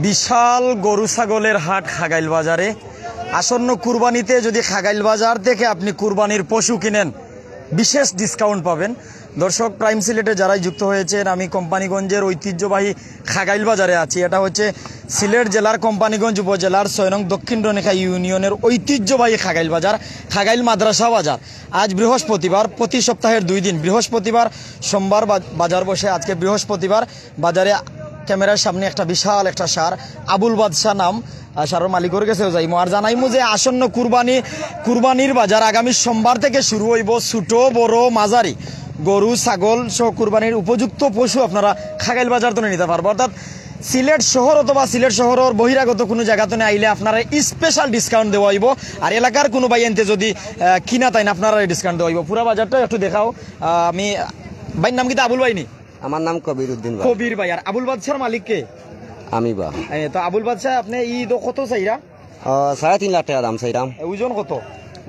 বিশাল গরু ছাগলের হাট খাগাইল বাজারে। আসন্ন কুরবানিতে যদি খাগাইল বাজার থেকে আপনি কুরবানির পশু কিনেন বিশেষ ডিসকাউন্ট পাবেন। দর্শক, প্রাইম সিলেটে যারাই যুক্ত হয়েছেন, আমি কোম্পানিগঞ্জের ঐতিহ্যবাহী খাগাইল বাজারে আছি। এটা হচ্ছে সিলেট জেলার কোম্পানিগঞ্জ উপজেলার 6 নং দক্ষিণ রনিখা ইউনিয়নের ঐতিহ্যবাহী খাগাইল বাজার, খাগাইল মাদ্রাসা বাজার। আজ বৃহস্পতিবার, প্রতি সপ্তাহের 2 দিন বৃহস্পতিবার সোমবার বাজার বসে। আজকে বৃহস্পতিবার বাজারে ক্যামেরার সামনে একটা বিশাল একটা সার, আবুল বাদশাহ নাম, সারের মালিকের কাছেও যাইমু আর জানাইমু যে আসন্ন কুরবানির বাজার আগামী সোমবার থেকে শুরু হইব। ছোট বড় মাঝারি গরু ছাগল সহ কুরবানির উপযুক্ত পশু আপনারা খাগাইল বাজার তো নিতে পারবো। অর্থাৎ সিলেট শহর অথবা সিলেট শহরের বহিরাগত কোনো জায়গাতে আইলে আপনারা স্পেশাল ডিসকাউন্ট দেওয়া হইব। আর এলাকার কোনো ভাই এনতে যদি কিনা তাই না আপনারা ডিসকাউন্ট দেওয়া হইব। পুরা বাজারটা একটু দেখাও। আমি ভাইয়ের নাম কিন্তু আবুল ভাই নি? আমার নাম কবির উদ্দিন। কবির ভাই। আর আবুল বাদশার মালিক কে? আমি বা। তো আবুল বাদশাহ আপনি ঈদ কত চাইরা? 3.5 লাখ টাকা দাম চাইরাম। ওজন কত?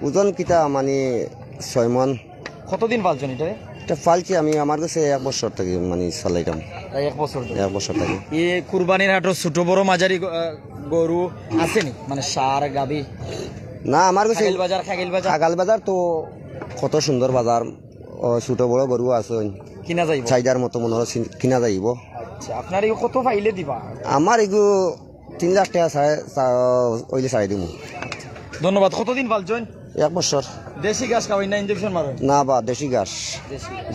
ওজন কিতা মানে 6 মন। কতদিন পালছেন এটা? এটা ফালছি আমি আমার কাছে 1 বছর থেকে মানে চালাইতাম। 1 বছর? 1 বছর থেকে। এই কুরবানির হাটে ছোট বড় মাঝারি গরু আসেনি, মানে সার গাবি? না, আমার কাছে খাগাইল বাজার তো কত সুন্দর বাজার, ছোট বড় গরু আছে কিনা যাইব, চাহিদার মতো মনে হয় কিনা যাইব। আচ্ছা, আপনার এই কত পাইলে দিবা? আমার এগু 3 লাখ টাকা ওইলে চাই দিব। ধন্যবাদ। কতদিন পালছেন? 1 বছর। দেশি ঘাস খাওয়াই না ইনজেকশন মারেন? না বা, দেশি ঘাস,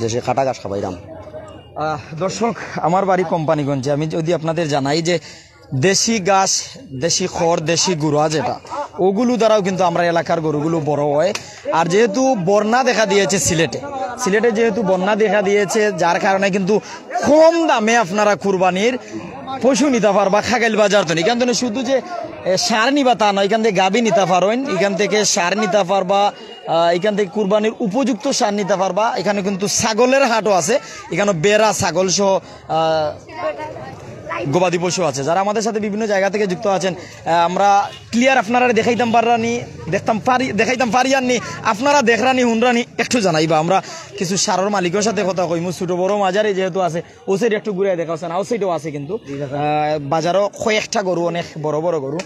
দেশি খাটা ঘাস খাবাইরাম। দর্শক, আমার বাড়ি কোম্পানিগঞ্জে। আমি যদি আপনাদের জানাই যে দেশি ঘাস, দেশি খড়, দেশি গুঁড়া যেটা, ওগুলো দ্বারাও কিন্তু আমরা এলাকার গরুগুলো বড় হয়। আর যেহেতু বন্যা দেখা দিয়েছে সিলেটে যেহেতু বন্যা দেখা দিয়েছে, যার কারণে কিন্তু কম দামে আপনারা কুরবানির পশু নিতে পারবা খাগাইল বাজার। তো এখান থেকে শুধু যে সার নিবা তা নয়, এখান থেকে গাবি নিতে পারেন, এখান থেকে সার নিতে পারবা, এখান থেকে কুরবানির উপযুক্ত সার নিতে পারবা। এখানে কিন্তু ছাগলের হাটও আছে, এখানে বেড়া ছাগল সহ গবাদি পশু আছে। যারা আমাদের সাথে বিভিন্ন জায়গা থেকে যুক্ত আছেন, আমরা ক্লিয়ার আপনারা দেখাইতাম পারিয়াননি, আপনারা দেখরানি হুনরানি একটু জানাইবা। আমরা কিছু সারের মালিকের সাথে কথা কইমু, ছোট বড় মাঝারি যেহেতু আছে, ও সাইড একটু ঘুরে দেখাচ্ছেন, আও সাইডও আছে কিন্তু বাজারও কয়েকটা গরু, অনেক বড় বড় গরু।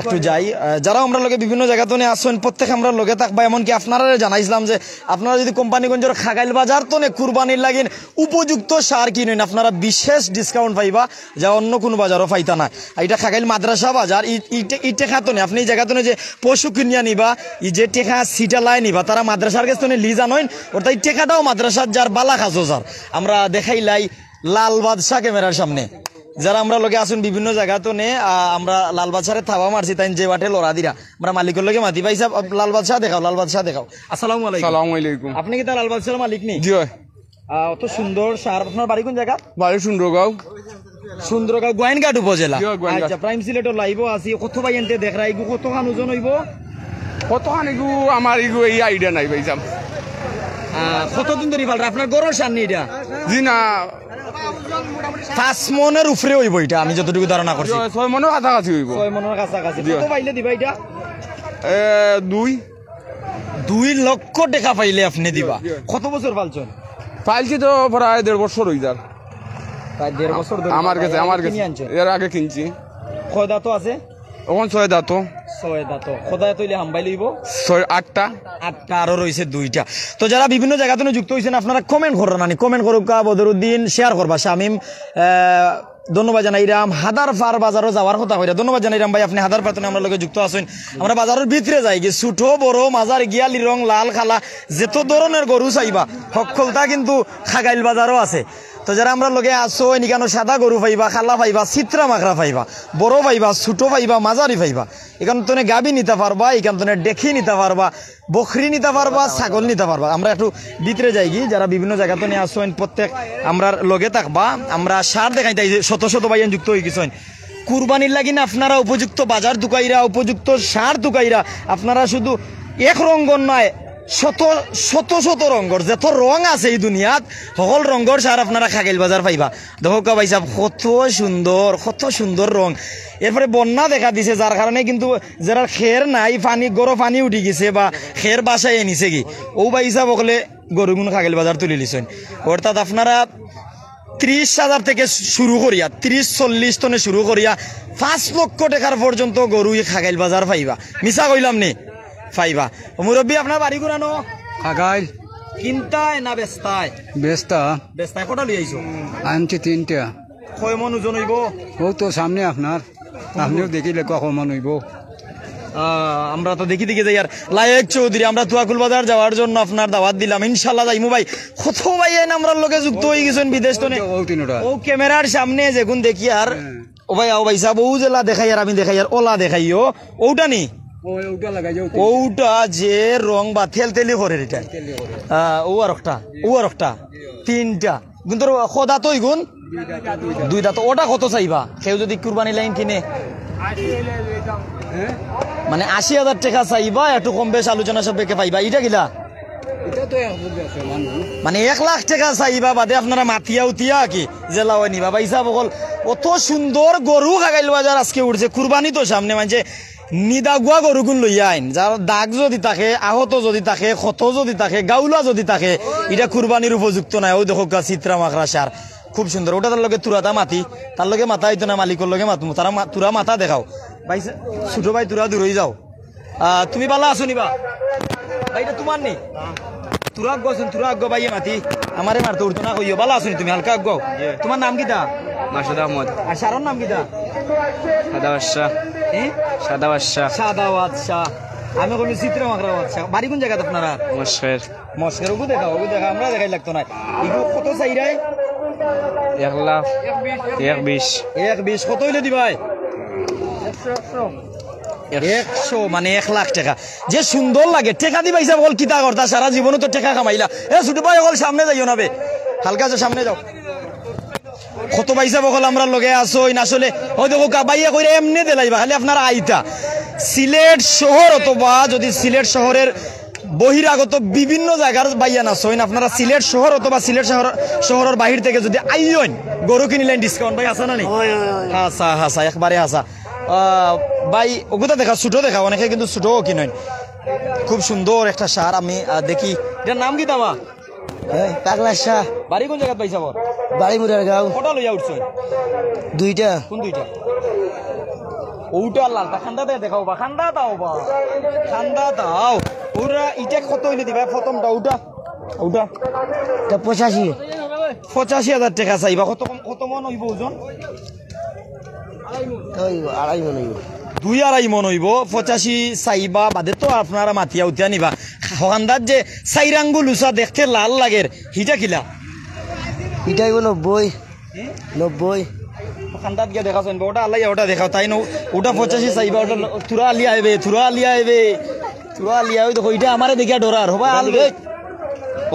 একটু যাই, যারা আমরা লোকে বিভিন্ন জায়গাতে আসছেন প্রত্যেক আমরা লোকে থাকবা। এমনকি আপনারা জানাইছিলাম যে আপনারা যদি কোম্পানিগঞ্জের খাগাইল বাজার তো কুরবানির লাগিন উপযুক্ত সার কিনেন, আপনারা বিশেষ ডিসকাউন্ট পাইবা যা অন্য কোনো বাজারও পাইতা না। এটা খাগাইল মাদ্রাসা বাজার। ই টেকা তো নেই, আপনি এই জায়গাতে যে পশু কিনিয়া নিবা, ই যে টেকা সিটা লাই নিবা, তারা মাদ্রাসার কাছে লিজা নয়, অর্থাৎ এই টেকাটাও মাদ্রাসার যার বালা খাজো যার। আমরা দেখাইলাই লাল বাদশাহ ক্যামেরার সামনে, যারা আমরা লোকে আসুন বিভিন্ন জায়গাতে নে, আমরা লাল বাদশারে থাবা মারছি তাই যে বাটে লড়া দিরা আমরা মালিকের লোকে মাতি পাইছা। লাল বাদশাহ দেখাও, লাল বাদশাহ দেখাও। আসসালামু আলাইকুম। আপনি কি তার লাল বাদশার মালিক নি? জি। অত সুন্দর সার। আপনার বাড়ি কোন জায়গা? বাড়ি সুন্দরগাঁও। গোয়েনঘাট উপজেলা। আচ্ছা, প্রাইম সিলেটর লাইভ আছি। কত ভাই এনতে দেখরা ইগু কতখান ওজন হইব? কতখান ইগু আমার ইগু এই আইডিয়া নাই ভাই সাহেব। কতদিন ধরে পাল আপনার গরুর সামনে? এটা জি না, 5 মনের উপরে হইব এটা, আমি যতটুকু ধারণা করছি। 6 মনের কাছাকাছি হইব। 6 মনের কাছাকাছি। কত পাইলে দিবা এটা? 2 লক্ষ টাকা পাইলে আপনি দিবা। কত বছর পালছেন? পাইছি তো প্রায় 1.5 বছর হই যার। প্রায় 1.5 বছর ধরে আমার কাছে এর আগে কিনছি। কয় দাঁত আছে? ওখান 6 দাঁত। 6 দাঁত। খোদায় তৈলে হাম্বাই লইব 8টা আরো রয়েছে 2টা। তো যারা বিভিন্ন জায়গাতে যুক্ত হয়েছেন আপনারা কমেন্ট করবেন, কমেন্ট করুক। বদরুদ্দিন শেয়ার করবা, শামিম ধন্যবাদ জানাইরাম। হাদার পার বাজারও যাওয়ার কথা কইরা ধন্যবাদ জানাইরাম ভাই, আপনি হাদার পাতনে আমরা লোকে যুক্ত আছেন। আমরা বাজারের ভিতরে যাই গিয়ে ছোট বড় মাজার গিয়ালি রং লাল খালা যেত ধরনের গরু চাইবা সকলটা কিন্তু খাগাইল বাজারও আছে। তো যারা আমরা লোকে আসো এখানে সাদা গরু পাইবা, খালা পাইবা, চিত্রা মাখরা পাইবা, বড় পাইবা, ছোট পাইবা, মাঝারি পাইবা। এখান তো গাবি নিতে পারবা, এখান তো ডেখি নিতে পারবা, বকরি নিতে পারবা, ছাগল নিতে পারবা। আমরা একটু ভিতরে যাই গিয়ে, যারা বিভিন্ন জায়গাতে নিয়ে আসেন প্রত্যেক আমরা লগে থাকবা। আমরা সার দেখাই তাই শত শত ভাইয়ান যুক্ত হয়ে গেছেন কুরবানির লাগি না। আপনারা উপযুক্ত বাজার দুকাইরা, উপযুক্ত সার দুকাইরা, আপনারা শুধু এক রঙ্গন নয় শত শত শত রঙর যত রং আছে এই দুনিয়াত সকল রঙর সার আপনারা খাগাইল বাজার পাইবা। দেখো ভাই সাহেব কত সুন্দর রং। এরপরে বন্যা দেখা দিছে, যার কারণে কিন্তু যারা খের নাই, পানি গরম পানি উঠি গেছে বা খের বাসায় এনেছে কি, ও ভাই সাহেব বলে গরুগুন খাগাইল বাজার তুলে লিছেন। অর্থাৎ আপনারা 30,000 থেকে শুরু করিয়া 30-40 টনে শুরু করিয়া 5 লক্ষ টাকার পর্যন্ত গরু খাগাইল বাজার পাইবা মিছা কইলাম নি পাইবা মুরব্বী আপনার বাড়ি ঘুরানো আগাই কিনতায় না বেস্তায় বেস্তা বেস্তায় কটা লই আইছো আনছি 3টা কয় মন ওজন হইব ও তো সামনে আপনার আপনিও দেখিলে কখন হইব আমরা তো দেখি যাই আর লায়েক চৌধুরী আমরা তুয়াকুল বাজার যাওয়ার জন্য আপনার দাওয়াত দিলাম ইনশাল্লাহ যাইমু ভাই কত ভাই এই নামরার লগে যুক্ত হয়ে গেছেন বিদেশ তো ও তিনটা ও ক্যামেরার সামনে যেগুন দেখি আর ও ভাই ও ভাই সাহেব ও জেলা দেখাই আর আমি দেখাই আর ওলা দেখাইও ওটা নি ওটা লাগাই যাও ওটা যে রং বা তেল তেলি করে এটা ও আর একটা 3টা কিন্তু খোদা তো গুণ 2টা তো ওটা কত চাইবা কেউ যদি কুরবানি লাইন কিনে মানে 80,000 টাকা চাইবা একটু কম বেশ আলোচনা সাপেক্ষে পাইবা এটা গিলা মানে 1 লাখ টাকা চাইবা বাদে আপনারা মাতিয়া উতিয়া কি জেলা হয় নিবা বা হিসাব হল অত সুন্দর গরু খাগাইল বাজার আজকে উঠছে কুরবানি তো সামনে মানে নিদাগুয়া গরুগুন লইয়া আইন যার দাগ যদি থাকে আহত যদি থাকে ক্ষত যদি থাকে গাউলা যদি থাকে এটা কুরবানির উপযুক্ত নাই ও দেখো চিত্রা মাখরা সার খুব সুন্দর ওটা তার লগে তুরাটা মাতি তার লগে মাথা হইতো না মালিকর লগে মাতমু তারা তুরা মাথা দেখাও ভাই ছোট ভাই তুরা দূর হয়ে যাও তুমি বালা আছো নিবা ভাইটা তোমার নি তুরা আগ্গছেন তুরা আগ্গ ভাইয়ে মাতি আমারে মারতে উঠতো না কইও বালা আছো নি তুমি হালকা আগ্গ তোমার নাম কিটা মাসুদ আহমদ আর সারন নাম কিটা সাদা বাদশাহ সাদা বাদশাহ সাদা বাদশাহ আমি কইছি চিত্রা মাখরা বাদশাহ বাড়ি কোন জায়গাতে আপনারা মশখের মস্কের ওগু দেখা আমরা দেখাই লাগতো না ইগো কত চাইরাই 1 লাখ 120 120 কত হইলে দিবাই 100 মানে 1 লাখ টাকা যে সুন্দর লাগে টাকা দিবা হিসাব বল কিতা করতা সারা জীবনে তো টাকা কামাইলা এ ছোট ভাই বল সামনে যাইও না বে হালকা যে সামনে যাও কত পয়সা বকল আমরা লগে আসো না আসলে ওই দেখো কাবাইয়া কইরা এমনি দেলাইবা খালি আপনারা আইতা সিলেট শহর অথবা যদি সিলেট শহরের বহিরাগত বিভিন্ন জায়গার বাইয়া না সইন আপনারা সিলেট শহর অথবা সিলেট শহরের বাহির থেকে যদি আইয়ন গরু কিনিলেন ডিসকাউন্ট ভাই আসা না নি হাসা হাসা একবারে হাসা ভাই ওগুতা দেখা ছোট দেখা অনেকে কিন্তু ছোটও কিনেন খুব সুন্দর একটা সার আমি দেখি এটার নাম কি দামা পাগলা শাহ বাড়ি কোন জায়গা পাইছা বল বাড়ি মুরার গাঁও কটা লইয়া উঠছই 2টা কোন 2টা ওটা লালটা খান্দা দে দেখাও বা খান্দা দাও ওরা ইটা কত হইলে দিবা প্রথমটা ওটা 85,000 টাকা চাইবা কত মন হইব ওজন 2.5 মন হইব 2-2.5 মন হইব 85 চাইবা বাদে তো আপনারা মাতিয়া উঠিয়া নিবা খান্দার যে সাইরাঙ্গুল উষা দেখতে লাল লাগের হিটা কিলা এটাই 90 খান্দাত গিয়ে দেখা শুনবো ওটা আল্লাহ ওটা দেখাও তাই ওটা 85 চাইবা ওটা থুরা আলিয়া আইবে ওই দেখো এটা আমারে দেখিয়া ডরার হবা আলবে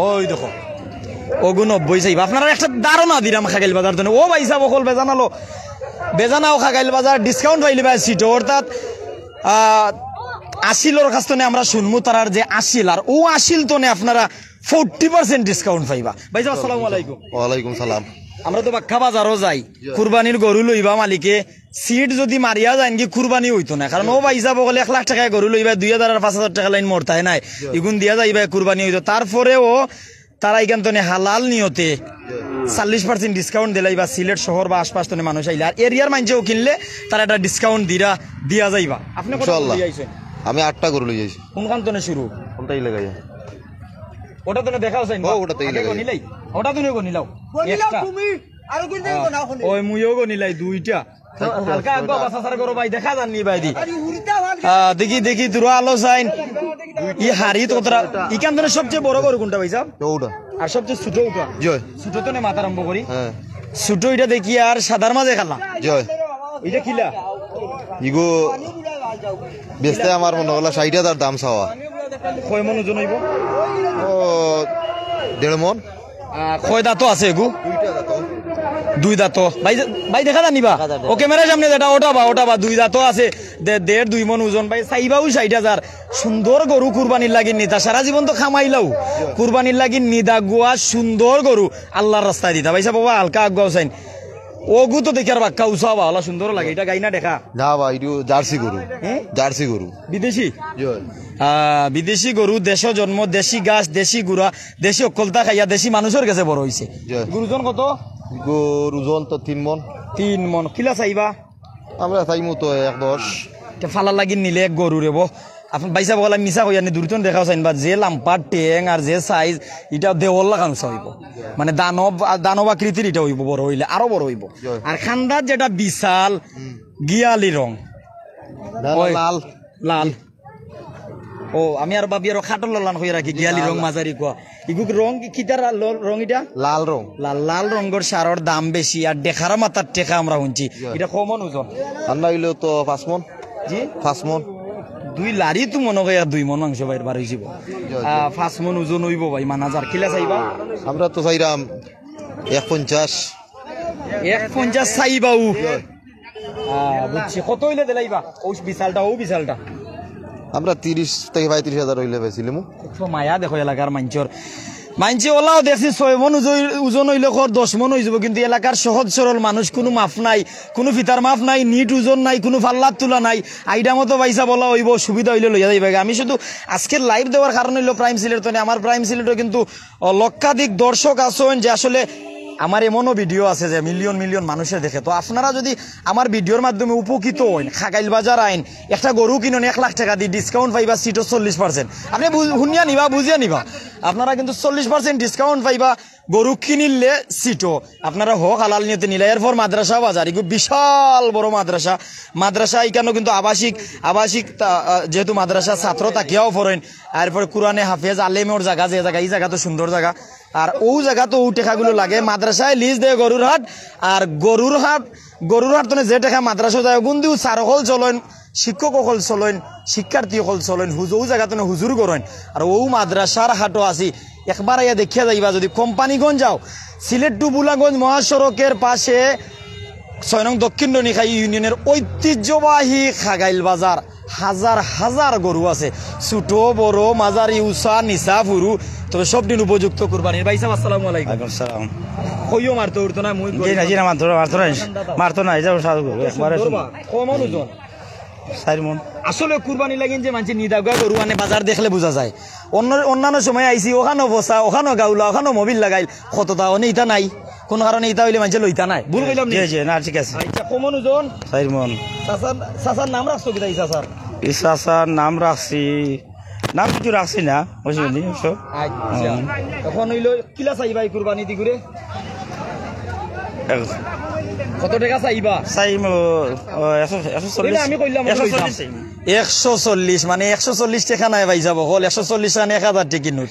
ওই দেখো ওগু 90 চাইবা আপনারা একটা ধারণা দিলাম খাগাইল বাজার জন্য ও ভাইসা বকল বেজানাও খাগাইল বাজার ডিসকাউন্ট পাইলে ভাই সিট অর্থাৎ 80 কাছ থেকে আমরা শুনমু তারার যে 80 আর ও 80 তনে আপনারা 40% ডিসকাউন্ট পাইবা ভাইসা আসসালামু আলাইকুম ওয়ালাইকুম সালাম আমরা তো বাক্কা বাজারও যাই কুরবানির গরু লইবা মালিকে সিট যদি মারিয়া যায় কি কুরবানি হইতো না কারণ ও ভাইসা বকলে 1 লাখ টাকায় গরু লইবা 2,000 আর 5,000 টাকা লাইন মরতাই নাই ইগুন দিয়া যাইবা কুরবানি হইতো তারপরেও তারা এখান তো হালাল নিয়তে 40% ডিসকাউন্ট দিলাই বা সিলেট শহর বা আশপাশ তো মানুষ আইলে আর এরিয়ার মানুষও কিনলে তারা একটা ডিসকাউন্ট দিয়া যাইবা আপনি কত লই আইছেন আমি 8টা গরু লই যাইছি কোনখান তো শুরু কোনটাই লাগাই ওটা তো দেখাও চাই ওটাতেই লাগাই নিলাই ওটা তো নিলাও একটা ওই মুইও গনিলাই 2টা হালকা আগে বাসাসার করো ভাই দেখা জাননি ভাই দেখি তোর আলো সাইন ই হারি তো তোরা ইকান ধরে সবচেয়ে বড় গরু কোনটা ভাই সাহেব ওটা আর সবচেয়ে ছোট ওটা জয় ছোট তো নে মাথা আরম্ভ করি হ্যাঁ ছোট এটা দেখি আর সাদার মাঝে খালা জয় এটা কিলা ইগো বেচতে আমার মনে হলো 60,000 দাম চাওয়া কয় মন ওজন হইব ও 1.5 মন কয় দাঁতও আছে এগু 2 দাঁত ভাই দেখা জানিবা ও ক্যামেরার সামনে যেটা ওটা বা 2 দাঁতও আছে 1.5-2 মন ওজন ভাই চাইবাও 60,000 সুন্দর গরু কুরবানির লাগি নিতা সারা জীবন তো খামাইলাও কুরবানির লাগি নিদা গুয়া সুন্দর গরু আল্লাহর রাস্তায় দিতা ভাইসা বাবা হালকা আগাও চাইন ওগু তো দেখি আর বাক্কা উষা বালা সুন্দর লাগে এটা গাই না দেখা না ভাই এটু জার্সি গরু জার্সি গরু বিদেশি জয় বিদেশি গরু দেশ জন্ম দেশি গাছ দেশি গুড়া দেশি অকলতা খাইয়া দেশি মানুষের কাছে বড় হয়েছে জয়। গুরুজন কত গরু ওজন তো 3 মন 3 মন কিলা চাইবা আমরা চাইমু তো 1.10 ফালা লাগি নিলে এক গরু রেব আপনি বাইসা বলা মিশা কইয়া নি দূরতন দেখাও চাইবা যে লাম্পার টেং আর যে সাইজ এটা দেওয়াল লাগানো হইব মানে দানব আকৃতির এটা হইব বড় হইলে আরো বড় হইব আর খান্দার যেটা বিশাল গিয়ালি রং ওই লাল লাল ও আমি আর ভাবি আর খাটল লাল হয়ে রাখি গিয়ালি রং মাঝারি কোয়া ইগুক রং কিটার রং এটা লাল রং লাল লাল রঙের সারর দাম বেশি আর দেখার মাথার টেকা আমরা শুনছি এটা কমন ওজন ঠান্ডা হইলেও তো 5 মন জি 5 মন 2 লারি তো মনে হয় 2 মন মাংস বাইর বার হইছিব 5 মন ওজন হইব ভাই মানাজার কিলা চাইবা আমরা তো চাইরাম 150 150 চাইবাও বুঝছি কত হইলে দিলাইবা ও বিশালটা আমরা 30 থেকে 35 হাজার হইলে বেচিলিমু কত মায়া দেখো এলাকার মানছে ওলাও দেখছি 6 মন ওজন হইলে 10 মন হয়ে যাব কিন্তু এলাকার সহজ সরল মানুষ কোনো মাপ নাই কোনো ফিতার মাপ নাই নিট ওজন নাই কোনো ফাল্লার তুলা নাই আইডা মতো পয়সা বলা হইব সুবিধা হইলে লইয়া যাইবে আমি শুধু আজকের লাইভ দেওয়ার কারণ হইলো প্রাইম সিলেট তো আমার প্রাইম সিলেটও কিন্তু লক্ষাধিক দর্শক আছেন যে আসলে আমার এমনও ভিডিও আছে যে মিলিয়ন মিলিয়ন মানুষের দেখে তো আপনারা যদি আমার ভিডিওর মাধ্যমে উপকৃত হন খাগাইল বাজার আইন একটা গরু কিনুন 1 লাখ টাকা দিয়ে ডিসকাউন্ট পাইবা সিটও 40% আপনি শুনিয়া নিবা বুঝিয়া নিবা আপনারা কিন্তু 40% ডিসকাউন্ট পাইবা গরু কিনিলে সিটও আপনারা হোক হালাল নিয়তে নিলে এরপর মাদ্রাসা বাজার এগুলো বিশাল বড় মাদ্রাসা এখানেও কিন্তু আবাসিক যেহেতু মাদ্রাসা ছাত্র তাকিয়াও পড়েন এরপরে কোরআনে হাফেজ আলেমের জায়গা যে জায়গা এই জায়গা তো সুন্দর জায়গা আর ও জায়গা তো ও টেকাগুলো লাগে মাদ্রাসায় লিজ দেয় গরুর হাট আর গরুর হাট তো যে টেকা মাদ্রাসা যায় গুন্দিও সারকল চলেন শিক্ষক সকল চলেন শিক্ষার্থী সকল চলেন ও জায়গা তো হুজুর করেন আর ও মাদ্রাসার হাটও আসি একবার ইয়া দেখিয়া যাইবা যদি কোম্পানিগঞ্জ যাও সিলেট টু বুলাগঞ্জ মহাসড়কের পাশে 6 নং দক্ষিণ দনিখাই ইউনিয়নের ঐতিহ্যবাহী খাগাইল বাজার হাজার হাজার গরু আছে ছোট বড় মাঝারি উষা নিচা ফুরু তবে সব দিন উপযুক্ত কুরবানির ভাই সাহেব আসসালামু আলাইকুম সালাম কইও মারতে উঠতো না মুই জি না মারতো না এই যাও একবারে কমন ওজন 4 মন আসলে কুরবানি লাগিন যে মানুষ নিদাগা গরু আনে বাজার দেখলে বোঝা যায় অন্যান্য সময় আইসি ওখানো বসা ওখানো গাউলা ওখানো মোবিল লাগাইল কতটা অনে ইটা নাই কোন কারণে ইটা হইলে মানুষ লইতা নাই ভুল কইলাম নি জি না ঠিক আছে আচ্ছা কমন ওজন 4 মন সাসার নাম রাখছো কি তাই সাসার ইসাসার নাম রাখছি নাম কিছু রাখছি না বুঝলি সব আচ্ছা তখন হইলো কিলা চাইবা এই কুরবানি দি করে কত টাকা চাইবা চাইম আমি কইলাম 140 মানে 140 টাকা নাই ভাই যাব হল 140 টাকা 1000 টাকা নোট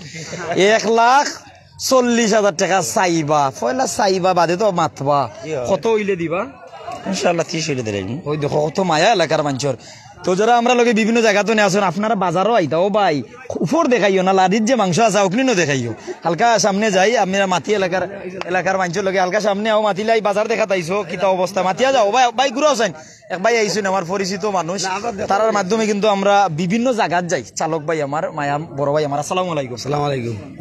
1,40,000 টাকা চাইবা পয়লা চাইবা বাদে তো মাতবা কত হইলে দিবা ইনশাআল্লাহ 30 হইলে দেই ওই দেখো কত মায়া এলাকার মানুষের তো যারা আমরা লগে বিভিন্ন জায়গা তো নিয়ে আসেন আপনারা বাজারও আইতাও ভাই উপর দেখাইও না লাদির যে মাংস আছে ওখানে দেখাইও হালকা সামনে যাই আপনারা মাতি এলাকার মানুষের লগে হালকা সামনে আও মাতিলাই বাজার দেখা তাইছো কিতা অবস্থা মাতিয়া যাও ভাই ঘুরে আসেন এক ভাই আইসুন আমার পরিচিত মানুষ তার মাধ্যমে কিন্তু আমরা বিভিন্ন জায়গায় যাই চালক ভাই আমার মায়া বড় ভাই আমার আসসালামু আলাইকুম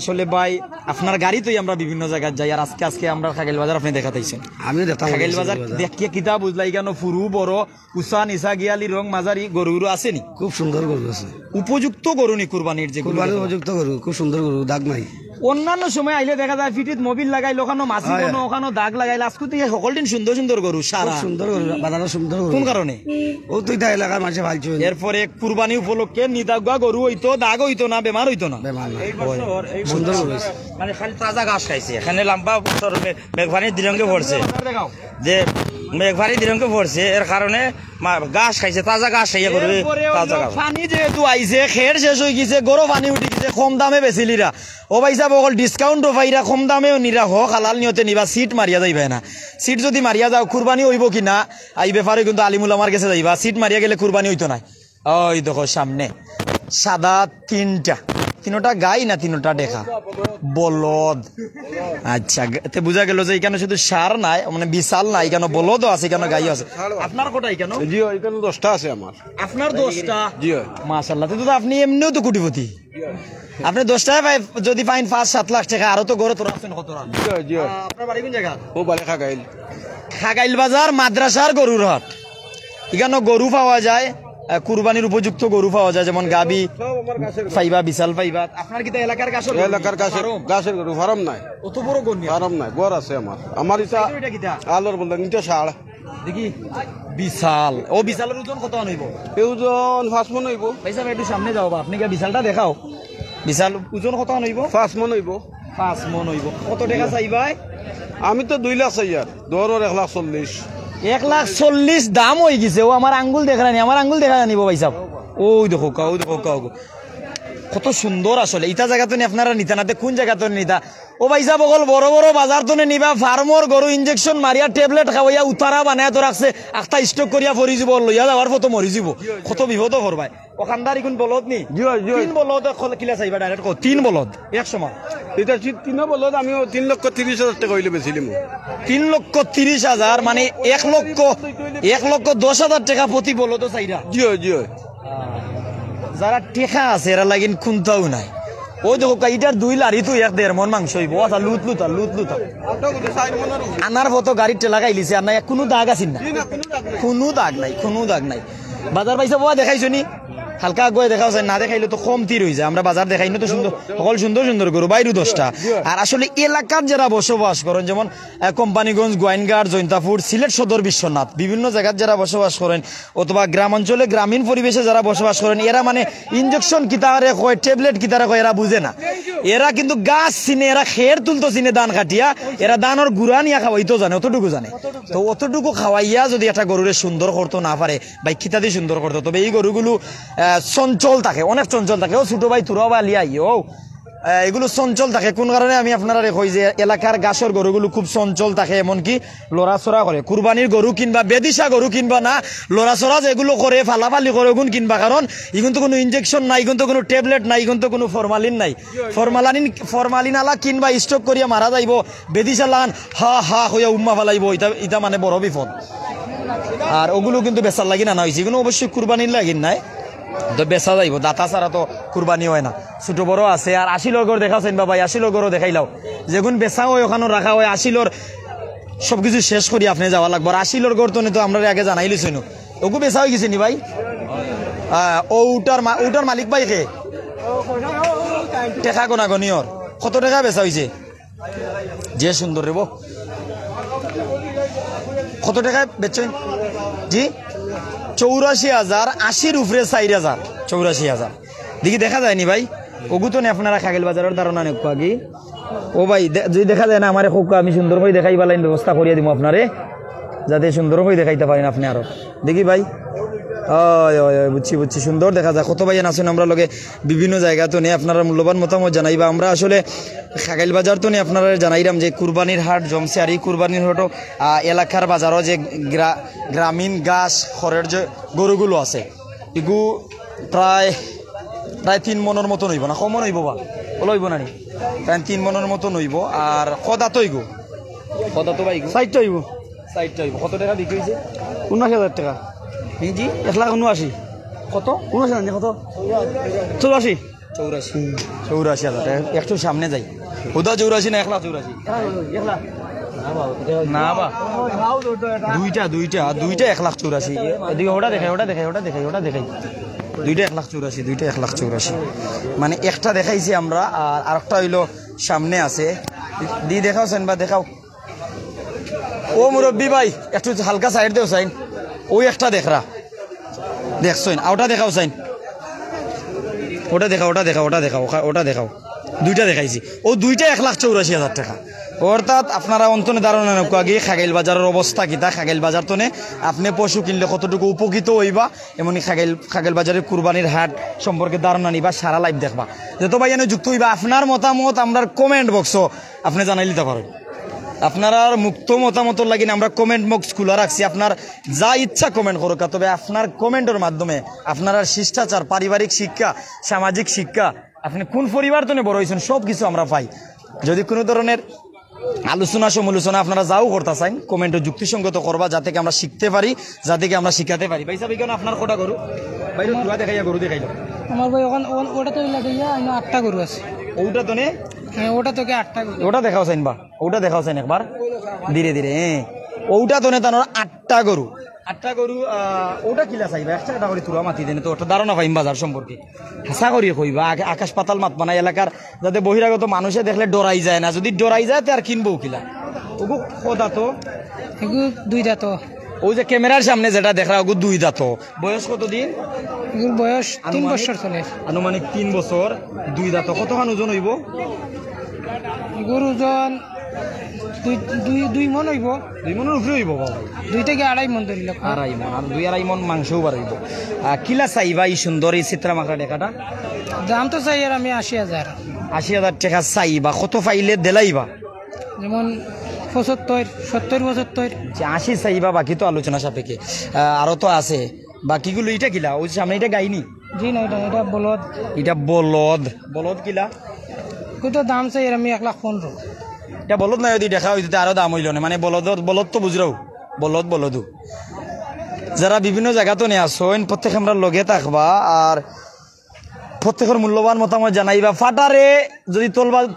আসলে ভাই আপনার গাড়িতেই আমরা বিভিন্ন জায়গায় যাই আর আজকে আমরা খাগেল বাজার আপনি দেখা তাইছেন আমি দেখতাম খাগেল বাজার দেখিয়ে কিতা বুঝলাই কেন ফুরু বড় উষা নিশা গিয়ালি রং মাঝারি গরু আসেনি খুব সুন্দর গরু আছে উপযুক্ত গরু নি কুরবানির যে কুরবানির উপযুক্ত গরু খুব সুন্দর গরু দাগ নাই অন্যান্য সময় আইলে দেখা যায় ফিটিত মোবিল লাগাইল ওখানে মাছি কোনো ওখানে দাগ লাগাইল আজকে থেকে সকল দিন সুন্দর সুন্দর গরু সারা সুন্দর গরু বাজারে সুন্দর গরু কোন কারণে ও তুই তা এলাকার মানুষ ভালছো এরপরে কুরবানি উপলক্ষে নিদাগুয়া গরু হইতো দাগ হইতো না বেমার হইতো না সুন্দর গরু মানে খালি তাজা ঘাস খাইছে এখানে লম্বা মেঘভানি দিরঙ্গে পড়ছে যে মেঘভানি দিরঙ্গে পড়ছে এর কারণে ঘাস খাইছে তাজা ঘাস খাইয়া করবে তাজা ঘাস পানি যেহেতু আইছে খের শেষ হয়ে গেছে গরু পানি উঠে গেছে কম দামে বেচিলিরা ও ভাই সাহেব অকল ডিসকাউন্টও পাইরা কম দামেও নিরা হোক হালাল নিয়তে নিবা সিট মারিয়া যাইবে না সিট যদি মারিয়া যাও কুরবানি হইব কিনা এই ব্যাপারে কিন্তু আলিমুল আমার কাছে যাইবা সিট মারিয়া গেলে কুরবানি হইতো না ওই দেখো সামনে সাদা তিনটা গাই না তিনটা দেখা বলদ আচ্ছা তে বুঝা গেল যে এখানে শুধু সার নাই মানে বিশাল নাই এখানে বলদও আছে এখানে গাই আছে আপনার কোটাই কেন জি এখানে 10টা আছে আমার আপনার 10টা জি মাশাআল্লাহ তো আপনি এমনিও তো কোটিপতি আপনি 10টায় যদি পাইন 5-7 লাখ টাকা আরো তো গড়ে তোর আছেন কত রান জি আপনার বাড়ি কোন জায়গা ও বালে খাগাইল খাগাইল বাজার মাদ্রাসার গরুর হাট। এখানে গরু পাওয়া যায়, কুরবানির উপযুক্ত গরু পাওয়া যায়, যেমন গাবি পাইবা, বিশাল পাইবা। আপনার কি এলাকার গাছের এলাকার গাছের গরু ফার্ম নাই, অত বড় গরু ফার্ম নাই, গড় আছে আমার ইটা আলোর বলতে নিতে সার দেখি বিশাল। ও বিশালের ওজন কত আনইব? ওজন 5 মন হইব। ভাই সাহেব একটু সামনে যাও বা, আপনি কি বিশালটা দেখাও। বিশাল ওজন কত আনইব? 5 মন হইব। 5 মন হইব। কত টাকা চাইবাই? আমি তো 2 লাখ চাই আর দরর 1,40,000। 1,40,000 দাম হয়ে গেছে। ও আমার আঙ্গুল দেখা জানি, আমার আঙ্গুল দেখা জানিব ভাই সাহেব। ওই দেখো কাউ, দেখো কাউ, কত সুন্দর আসলে। ইটা জায়গা তো আপনারা নিতা নাতে কোন জায়গা তো নিতা? ও ভাই সাহেব বগল বড় বড় বাজার তো নিবা, ফার্মর গরু ইনজেকশন মারিয়া ট্যাবলেট খাওয়াইয়া উতারা বানায় তো রাখছে, আখটা স্টক করিয়া ফরি যাব, লইয়া যাওয়ার ফটো মরি যাব, কত বিপদ করবাই। ওখানদার ইগুন বলদ নি 3 বলদ কিলা চাইবা ডাইরেক্ট 3 বলদ এক সময়। এটা 3 বলদ আমি 3,30,000 টাকা হইলে বেচিলিম। 3,30,000 মানে 1,10,000 টাকা প্রতি বলদ চাইরা। জিও জিও যারা টেকা আছে এরা লাগিন খুনতাও নাই। ওই দেখো ইটার 2 লারি তো 1.5 মন মাংস হইব। আচ্ছা লুত আনার মতো গাড়ির টেলা গাইলিছে আর না, কোনো দাগ আছে না, কোনো দাগ নাই। বাজার পাইছে বাবা দেখাইছো নি? হালকা আগুয়ে দেখাও যায়, না দেখাইলে তো কম তীর হয়ে যায়। আমরা বাজার দেখাই না তো সুন্দর, সকল সুন্দর সুন্দর গরু বাইরু 10টা। আর আসলে এলাকার যারা বসবাস করেন, যেমন কোম্পানিগঞ্জ, গোয়াইনঘাট, জৈন্তাপুর, সিলেট সদর, বিশ্বনাথ, বিভিন্ন জায়গার যারা বসবাস করেন, অথবা গ্রাম অঞ্চলে গ্রামীণ পরিবেশে যারা বসবাস করেন, এরা মানে ইনজেকশন কিতারে কয়, ট্যাবলেট কিতারে কয়, এরা বুঝে না। এরা কিন্তু গাছ চিনে, এরা খের তুলতো চিনে ধান কাটিয়া, এরা ধানের গুড়া নিয়ে খাওয়াইতো জানে, অতটুকু জানে। তো অতটুকু খাওয়াইয়া যদি একটা গরুরে সুন্দর করতো না পারে, ভাই কিতা দিয়ে সুন্দর করতো। তবে এই গরুগুলো চঞ্চল থাকে, অনেক চঞ্চল থাকে। ও ছোট ভাই তুরাও বা লিয়াই ও এগুলো চঞ্চল থাকে। কোন কারণে আমি আপনারা কই যে এলাকার গাছের গরুগুলো খুব চঞ্চল থাকে, এমনকি লড়াচড়া করে। কুরবানির গরু কিনবা, বেদিশা গরু কিনবা না, লড়াচড়া যেগুলো করে, ফালাফালি করে ওগুন কিনবা। কারণ এগুন তো কোনো ইনজেকশন নাই, এগুন তো কোনো ট্যাবলেট নাই, এগুন তো কোনো ফরমালিন নাই। ফরমালিন আলা কিনবা স্টক করিয়া মারা যাইব, বেদিশা লাগান হা হা হইয়া উম্মা ফালাইব, ইটা মানে বড় বিপদ। আর ওগুলো কিন্তু বেচার লাগি না হয়েছে, এগুলো অবশ্যই কুরবানির লাগিন নাই, তো বেচা যাইব। দাতা ছাড়া তো কুরবানি হয় না। ছোট বড় আছে। আর 80 গড় দেখাচ্ছেন বাবা, 80 গড়ও দেখাইলাও, যেগুন বেচা হয় ওখানে রাখা হয়। 80 সবকিছু শেষ করি আপনি যাওয়া লাগবে। আর 80 গড় তো আমরা আগে জানাই লিছি, ওগু বেচা হয়ে গেছে নি ভাই? ওটার মালিক ভাই কে টেকা গোনাগনিয়র কত টাকা বেচা হয়েছে? যে সুন্দর রেব, কত টাকায় বেচছেন জি? 84,000, 80 উপরে 4,000, 84,000 দেখি দেখা যায়নি ভাই? ওগু তো আপনারা খাগেল বাজারের ধারণা নেই আগে। ও ভাই যদি দেখা যায় না আমার খোকা, আমি সুন্দর করে দেখাই পালাইন ব্যবস্থা করিয়ে দিব আপনারে, যাতে সুন্দর করে দেখাইতে পারেন আপনি। আরো দেখি ভাই, বুঝছি সুন্দর দেখা যায়। কত ভাই আছেন আমরা লগে বিভিন্ন জায়গা তো নিয়ে আপনারা মূল্যবান মতামত জানাইবা। আমরা আসলে খাগাইল বাজার তো নিয়ে আপনারা জানাইলাম যে কুরবানির হাট জমছে। আর এই কুরবানির হাটও এলাকার বাজারও যে গ্রামীণ গাছ খড়ের যে গরুগুলো আছে, এগু প্রায় 3 মনের মতো নইব না, কমন হইব বা হইব না নি, প্রায় 3 মনের মতো নইব। আর কদা তো হইব, কদা তো ভাই 60টা হইব, 60টা হইব। কত টাকা বিক্রি হয়েছে? 79,000 টাকা জি। 1,79,000 কত? 79 কত? 84,000 টাকা। একটু সামনে যাই, হুদা 84 না 1,84? না বা দুইটা 1,84। এদিকে ওটা দেখাই, দুইটা 1,84, মানে একটা দেখাইছি আমরা। আর আরেকটা হইলো সামনে আছে, দি দেখাওছেন বা দেখাও। ও মুরব্বী ভাই একটু হালকা সাইড দেও সাইন, ওই একটা দেখরা দেখছেন, ওটা দেখাও সাইন, ওটা দেখাও। দুইটা দেখাইছি, ও দুইটা 1,84,000 টাকা। অর্থাৎ আপনারা অন্তনে ধারণা নৌকা গিয়ে খাগেল বাজারের অবস্থা কিতা, খাগেল বাজার তো আপনি পশু কিনলে কতটুকু উপকৃত হইবা, এমনি খাগেল বাজারের কুরবানির হাট সম্পর্কে ধারণা নিবা, সারা লাইভ দেখবা। যত ভাই এনে যুক্ত হইবা, আপনার মতামত আমরা কমেন্ট বক্স আপনি জানাই দিতে পারেন। আপনার মুক্ত মতামত লাগিন আমরা কমেন্ট বক্স খোলা রাখছি, আপনার যা ইচ্ছা কমেন্ট করুক। তবে আপনার কমেন্টের মাধ্যমে আপনার শিষ্টাচার, পারিবারিক শিক্ষা, সামাজিক শিক্ষা, আপনি কোন পরিবার তো বড় হয়েছেন সব কিছু আমরা পাই। যদি কোনো ধরনের আলোচনা সমালোচনা আপনারা যাও করতে চান, কমেন্টে যুক্তিসঙ্গত করবা, যাতে আমরা শিখতে পারি, যাতে আমরা শিখাতে পারি। ভাই সাহেব কেন আপনার কটা গরু ভাই দেখাইয়া গরু দেখাইল আমার ভাই ওটা তো 8টা গরু আছে। ওটা তো হ্যাঁ ওটা তোকে 8টা গরু, ওটা দেখাও চাইন বা ওটা দেখাও চাইন একবার ধীরে ধীরে। ওটা তো নেতানোর 8টা গরু ওটা কিলা চাইবা একটা করে তুরা মাতি দেনে তো ওটা ধারণা পাইম বাজার সম্পর্কে হাসা করি কইবা আকাশ পাতাল মাত বানাই এলাকার যাতে বহিরাগত মানুষে দেখলে ডরাই যায় না যদি ডরাই যায় তো আর কিনবো কিলা ওগু খোদা তো এগুলো 2 দাঁত ওই যে ক্যামেরার সামনে যেটা দেখা ওগু 2 দাঁত বয়স কতদিন এগুলোর বয়স 3 বছর চলে আনুমানিক 3 বছর 2 দাঁত কতখান ওজন হইব এগুলোর ওজন 2 মন হইব 2 মনের উপরে হইব বাবা 2 থেকে 2.5 মন ধরিল 2.5 মন আর 2.5 মন মাংসও বাড়াইব কিলা চাইবা এই সুন্দর এই চিত্রা মাকড়া দেখাটা দাম তো চাই আর আমি 80,000 80,000 টাকা চাইবা কত পাইলে দেলাইবা যেমন 75 70 75 80 চাইবা বাকি তো আলোচনা সাপেক্ষে আরো তো আছে বাকিগুলো এটা কিলা ওই সামনে এটা গাইনি জি না এটা বলদ এটা বলদ কিলা কত দাম চাই আর আমি 1,15,000 এটা বলদ নাই যদি দেখা হইতে আরো দাম হইল না মানে বলদ তো বুঝরাও বলদু যারা বিভিন্ন জায়গা তো নিয়ে আসেন প্রত্যেক আমরা লগে থাকবা আর প্রত্যেকের মূল্যবান মতামত জানাইবা ফাটারে যদি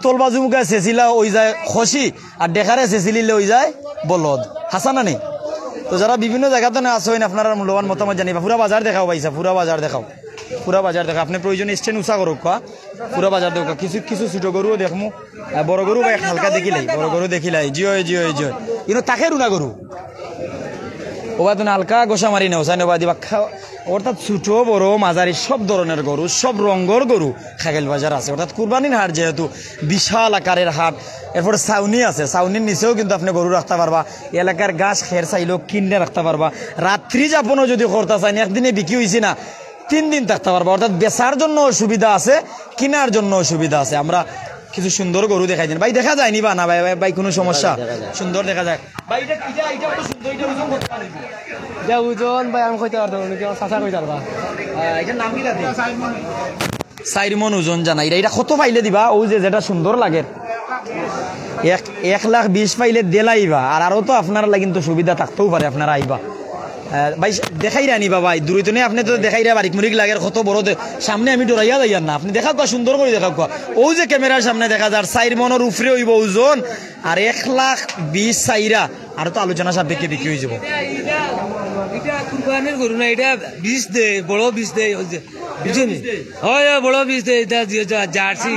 তোলবাজু মুখে চেঁচিলা ওই যায় খসি আর দেখারে চেঁচিলিলে ওই যায় বলদ হাসানা নেই তো যারা বিভিন্ন জায়গা তো নিয়ে আসেন আপনারা মূল্যবান মতামত জানাইবা পুরা বাজার দেখাও পাইছা পুরা বাজার দেখাও আপনি প্রয়োজনে স্ট্যান্ড উঁচা করুক পুরা বাজার দেখো কিছু ছোট গরুও দেখমু বড় গরু বা হালকা দেখিলাই জিও কিন্তু তাকে রুনা গরু ওবা তুমি হালকা গোসা মারি নেও চাই নেবা দিবা অর্থাৎ ছোট বড় মাঝারি সব ধরনের গরু সব রঙের গরু খাগেল বাজার আছে অর্থাৎ কুরবানির হাট যেহেতু বিশাল আকারের হাট এরপরে ছাউনি আছে ছাউনির নিচেও কিন্তু আপনি গরু রাখতে পারবা এলাকার গাছ খের চাইলেও কিনে রাখতে পারবা রাত্রি যাপনও যদি করতে চাই একদিনে বিক্রি হয়েছি না 3 দিন থাকতে পারবা অর্থাৎ বেচার জন্য সুবিধা আছে কেনার জন্য সুবিধা আছে আমরা কিছু সুন্দর গরু দেখাই দিন ভাই দেখা যায় নি বা না ভাই কোনো সমস্যা সুন্দর দেখা যায় ভাই এটা তো সুন্দর এটা ওজন কত আনিব যা ওজন ভাই আমি কইতে পারবো না কেউ চাচা কইতে পারবা এটার নাম কি দাদি 4 মণ ওজন জানা এটা কত পাইলে দিবা ওই যেটা সুন্দর লাগে 1,20,000 পাইলে দেলাইবা আর আরো তো আপনারা লাগিন তো সুবিধা থাকতেও পারে আপনারা আইবা ভাই দেখাই রানি বাবাই দূরত নেই আপনি তো দেখাই রা বারিক মুরিক লাগে কত বড় সামনে আমি ডরাইয়া যাইয়ার না আপনি দেখা সুন্দর করে দেখা ওই যে ক্যামেরার সামনে দেখা যার 4 মণের উপরে হইব ওজন আর 1,20,000 চাইরা আর তো আলোচনা সাপেক্ষে বিক্রি হয়ে যাব এটা কুরবানির গরু না এটা বীজ দে বড় বীজ দে বুঝছেন হয় বড় বীজ দে এটা জার্সি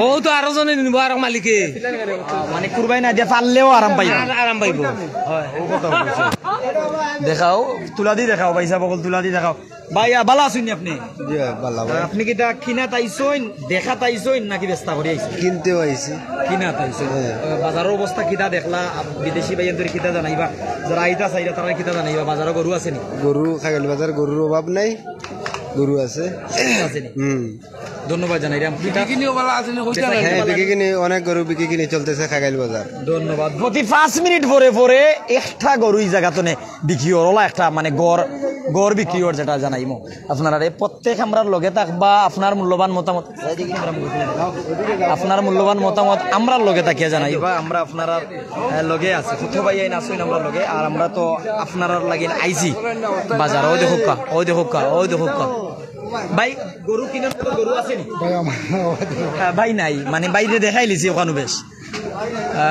ও তো আরো জনে নিব আর মালিকে মানে কুরবানি না দিয়া পারলেও আরাম পাইব হয় দেখাও তুলা দি দেখাও ভাই সাহেব তুলা দি দেখাও ভাই ভালো আছেন আপনি আপনি কি কিনা তাইছেন দেখা তাইছেন নাকি বেস্তা করে আইছেন কিনতে আইছি কিনা তাইছেন বাজারের অবস্থা কিটা দেখলা বিদেশি ভাইয়াদের কিটা জানাইবা যারা আইতা চাইরা তারা কিটা জানাইবা বাজারে গরু আছে নি গরু খাগেল বাজার গরুর অভাব নাই গরু আছে ধন্যবাদ জানাই হ্যাঁ বিক্রি কিনে অনেক গরু বিক্রি কিনে চলতেছে খাগাইল বাজার ধন্যবাদ প্রতি 5 মিনিট পরে একটা গরু এই জায়গাতে বিক্রি হলা একটা মানে গড় বিক্রি হর যেটা জানাইমো আপনারা প্রত্যেক আমরা লগে থাকবা আপনার মূল্যবান মতামত আমরা লগে থাকিয়া জানাইবা আমরা আপনারা লগে আছে কত ভাই আইন আসুন আমরা লগে আর আমরা তো আপনারা লাগিন আইছি বাজার ওই দেখুকা ভাই গরু কিনার মতো গরু আছে নি ভাই নাই মানে বাইরে দেখাই লিছি ওখানে বেশ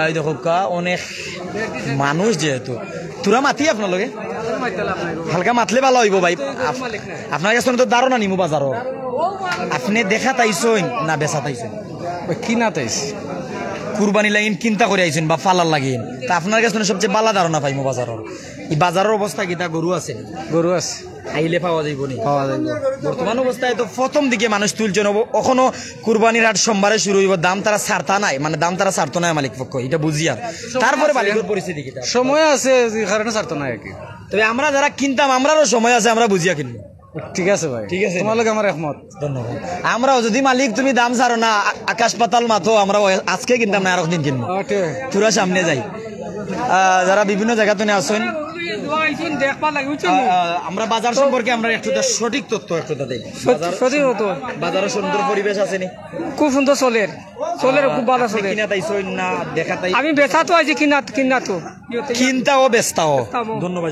এই দেখো অনেক মানুষ যেহেতু তোরা মাতি আপনার লগে হালকা মাতলে ভালো হইব ভাই আপনার কাছে তো ধারণা নিমু বাজারও আপনি দেখা তাইছেন না বেচা তাইছেন কিনা তাইছি কুরবানি লাগিন চিন্তা করে আইছেন বা ফালার লাগিন তা আপনার কাছে সবচেয়ে ভালো ধারণা পাইমু বাজারের এই বাজারের অবস্থা কি তা গরু আছে আইলে পাওয়া যাইব নি বর্তমান অবস্থায় তো প্রথম দিকে মানুষ তুলছেন এখনো কুরবানির হাট সোমবারে শুরু হইব দাম তারা ছাড়তা নাই মানে দাম তারা ছাড়তো নাই মালিক পক্ষ এটা বুঝি আর তারপরে মালিকের পরিস্থিতি কি সময় আছে কারণে ছাড়তো না আর কি তবে আমরা যারা কিনতাম আমরারও সময় আছে আমরা বুঝিয়া কিনবো ঠিক আছে ভাই ঠিক আছে তোমালোকে আমার একমত ধন্যবাদ আমরাও যদি মালিক তুমি দাম ছাড়ো না আকাশ পাতাল মাথো আমরা আজকে কিনতাম না আর একদিন কিনবো তোরা সামনে যাই যারা বিভিন্ন জায়গাতে আসেন আমরা বাজার সম্পর্কে আমরা একটু সঠিক তথ্য একটু দেই বাজারের সুন্দর পরিবেশ আছে নি খুব সুন্দর চলে চলে খুব ভালো চলে কিনা তাইছই না দেখা তাই আমি বেচা তো আছি কিনা তো কিনতাও বেচতাও ধন্যবাদ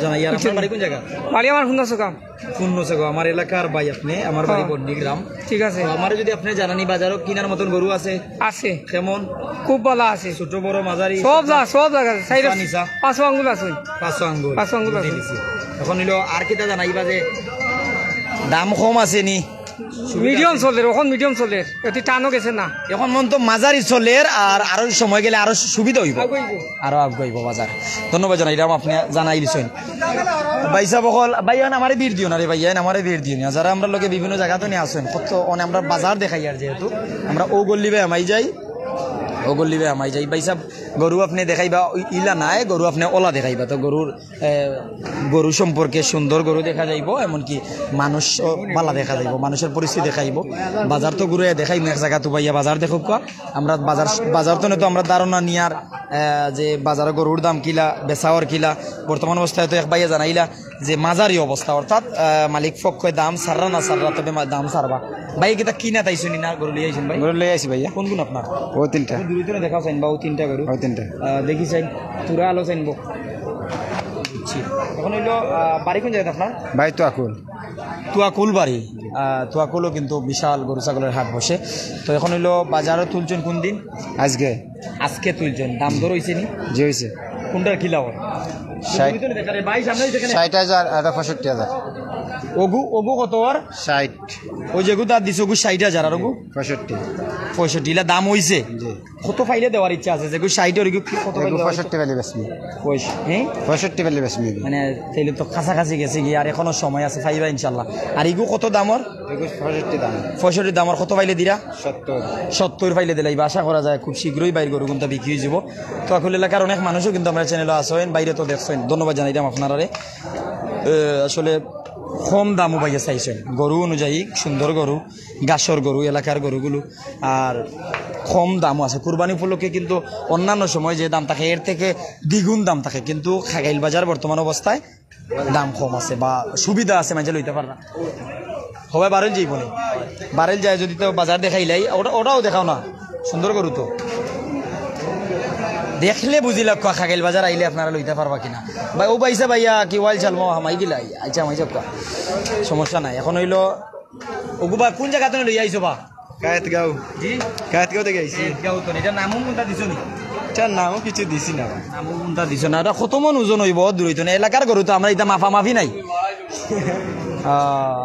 জানাই আর আপনার বাড়ি কোন জায়গা বাড়ি আমার শুনছ কাম পূর্ণছে গো আমার এলাকার ভাই আপনি আমার বাড়ি বন্ডিগ্রাম ঠিক আছে আমার যদি আপনি জানানি বাজারও কিনার মতন গরু আছে আছে কেমন খুব ভালো আছে ছোট বড় মাঝারি সব জায়গা সাইড নিচা 5 আঙ্গুল আছে 500 আঙ্গুল 500 আঙ্গুল আছে এখন হইলো আর কিটা জানাইবা যে দাম কম আছে নি মিডিয়াম চলে এখন মিডিয়াম চলে এটি টানো গেছে না এখন মন তো মাঝারি চলে আর আরো সময় গেলে আরো সুবিধা হইব আরো আগাইব বাজার ধন্যবাদ জানাইলাম আপনি জানাইলিছেন ভাই সাহেব বল ভাই আমারে বীর দিও না রে ভাই আমারে বীর দিও না যারা আমরা লোকে বিভিন্ন জায়গা তো নিয়ে আসেন কত আমরা বাজার দেখাই আর যেহেতু আমরা ও গল্লিবে আমাই যাই ভাই সাহেব গরু আপনি দেখাইবা ইলা নাই গরু আপনি ওলা দেখাইবা তো গরু সম্পর্কে সুন্দর গরু দেখা যাইব এমনকি মানুষ বালা দেখা যাইব মানুষের পরিস্থিতি দেখাইব বাজার তো ঘুরে দেখাইব এক জায়গা তো ভাইয়া বাজার দেখো আমরা বাজার তো আমরা ধারণা নিয়ার যে বাজারে গরুর দাম কিলা বেচাওয়ার কিলা বর্তমান অবস্থায় তো এক ভাইয়া জানাইলা যে মাঝারি অবস্থা অর্থাৎ মালিক পক্ষে দাম সাররা না সাররা তবে দাম সারবা ভাই কিতা কিনা তাইছুনি না গরু লিয়ে আইছেন ভাই গরু লই আইছি ভাইয়া কোন আপনার ও তিনটা দুইজনে দেখাও চাইন বা ও তিনটা গরু ও তিনটা দেখি চাইন পুরা আলো চাইনবো বুঝছি এখন হইলো বাড়ি কোন জায়গায় আপনার ভাই তো আকুল তুয়াকুল বাড়ি তুয়াকুলও কিন্তু বিশাল গরু ছাগলের হাট বসে তো এখন হইলো বাজারও তুলছেন কোন দিন আজকে তুলছেন দাম দর হয়েছে নি যে হয়েছে কোনটার কিলা 60,000 আর 65,000 ওগু কত আর 60 ওই যেগু তার দিছে ওগু 60,000 আর ওগু 65 ইলা দাম হইছে কত ফাইলে দেওয়ার ইচ্ছা আছে যেগু 60 আর কত ফাইলে 65 ভ্যালি বেসমি 65 ভ্যালি বেসমি মানে তাইলে তো কাছাকাছি গেছে কি আর এখনো সময় আছে ফাইবা ইনশাল্লাহ আর ইগু কত দামর 65 দামর কত ফাইলে দিরা 70 ফাইলে দিলাই আশা করা যায় খুব শীঘ্রই বাইর গরু কোনটা বিক্রি হয়ে যাব তো এখন এলাকার অনেক মানুষও কিন্তু আমরা চ্যানেলে আসেন বাইরে তো দেখছেন ধন্যবাদ জানাইলাম আপনারা আসলে কম দামও পাইয়া চাইছেন গরু অনুযায়ী সুন্দর গরু গাছর গরু এলাকার গরুগুলো আর কম দামও আছে কুরবানি উপলক্ষে কিন্তু অন্যান্য সময় যে দাম থাকে এর থেকে দ্বিগুণ দাম থাকে কিন্তু খাগাইল বাজার বর্তমান অবস্থায় দাম কম আছে বা সুবিধা আছে মাঝে লইতে পার না সবাই বারেল যাইব না বারেল যায় যদি তো বাজার দেখাইলাই ওটাও দেখাও না সুন্দর গরু তো দেখলে বুঝিল খাগাইল বাজার আইলে আপনারা লইতে পারবা কিনা ভাই ও পাইছে ভাইয়া কি ওয়াইল চাল হামাই গিলাই আচ্ছা হামাই যাক সমস্যা নাই এখন হইলো ওগুবা কোন জায়গা তুমি লই আইছো বা কায়েতগাঁও থেকে আইছি গাঁও তো এটা নামও কোনটা দিছো নি তার নামও কিছু দিছি না নামও কোনটা দিছো না এটা কত মন ওজন হইব দূর হইতো না এলাকার গরু তো আমরা এটা মাফি নাই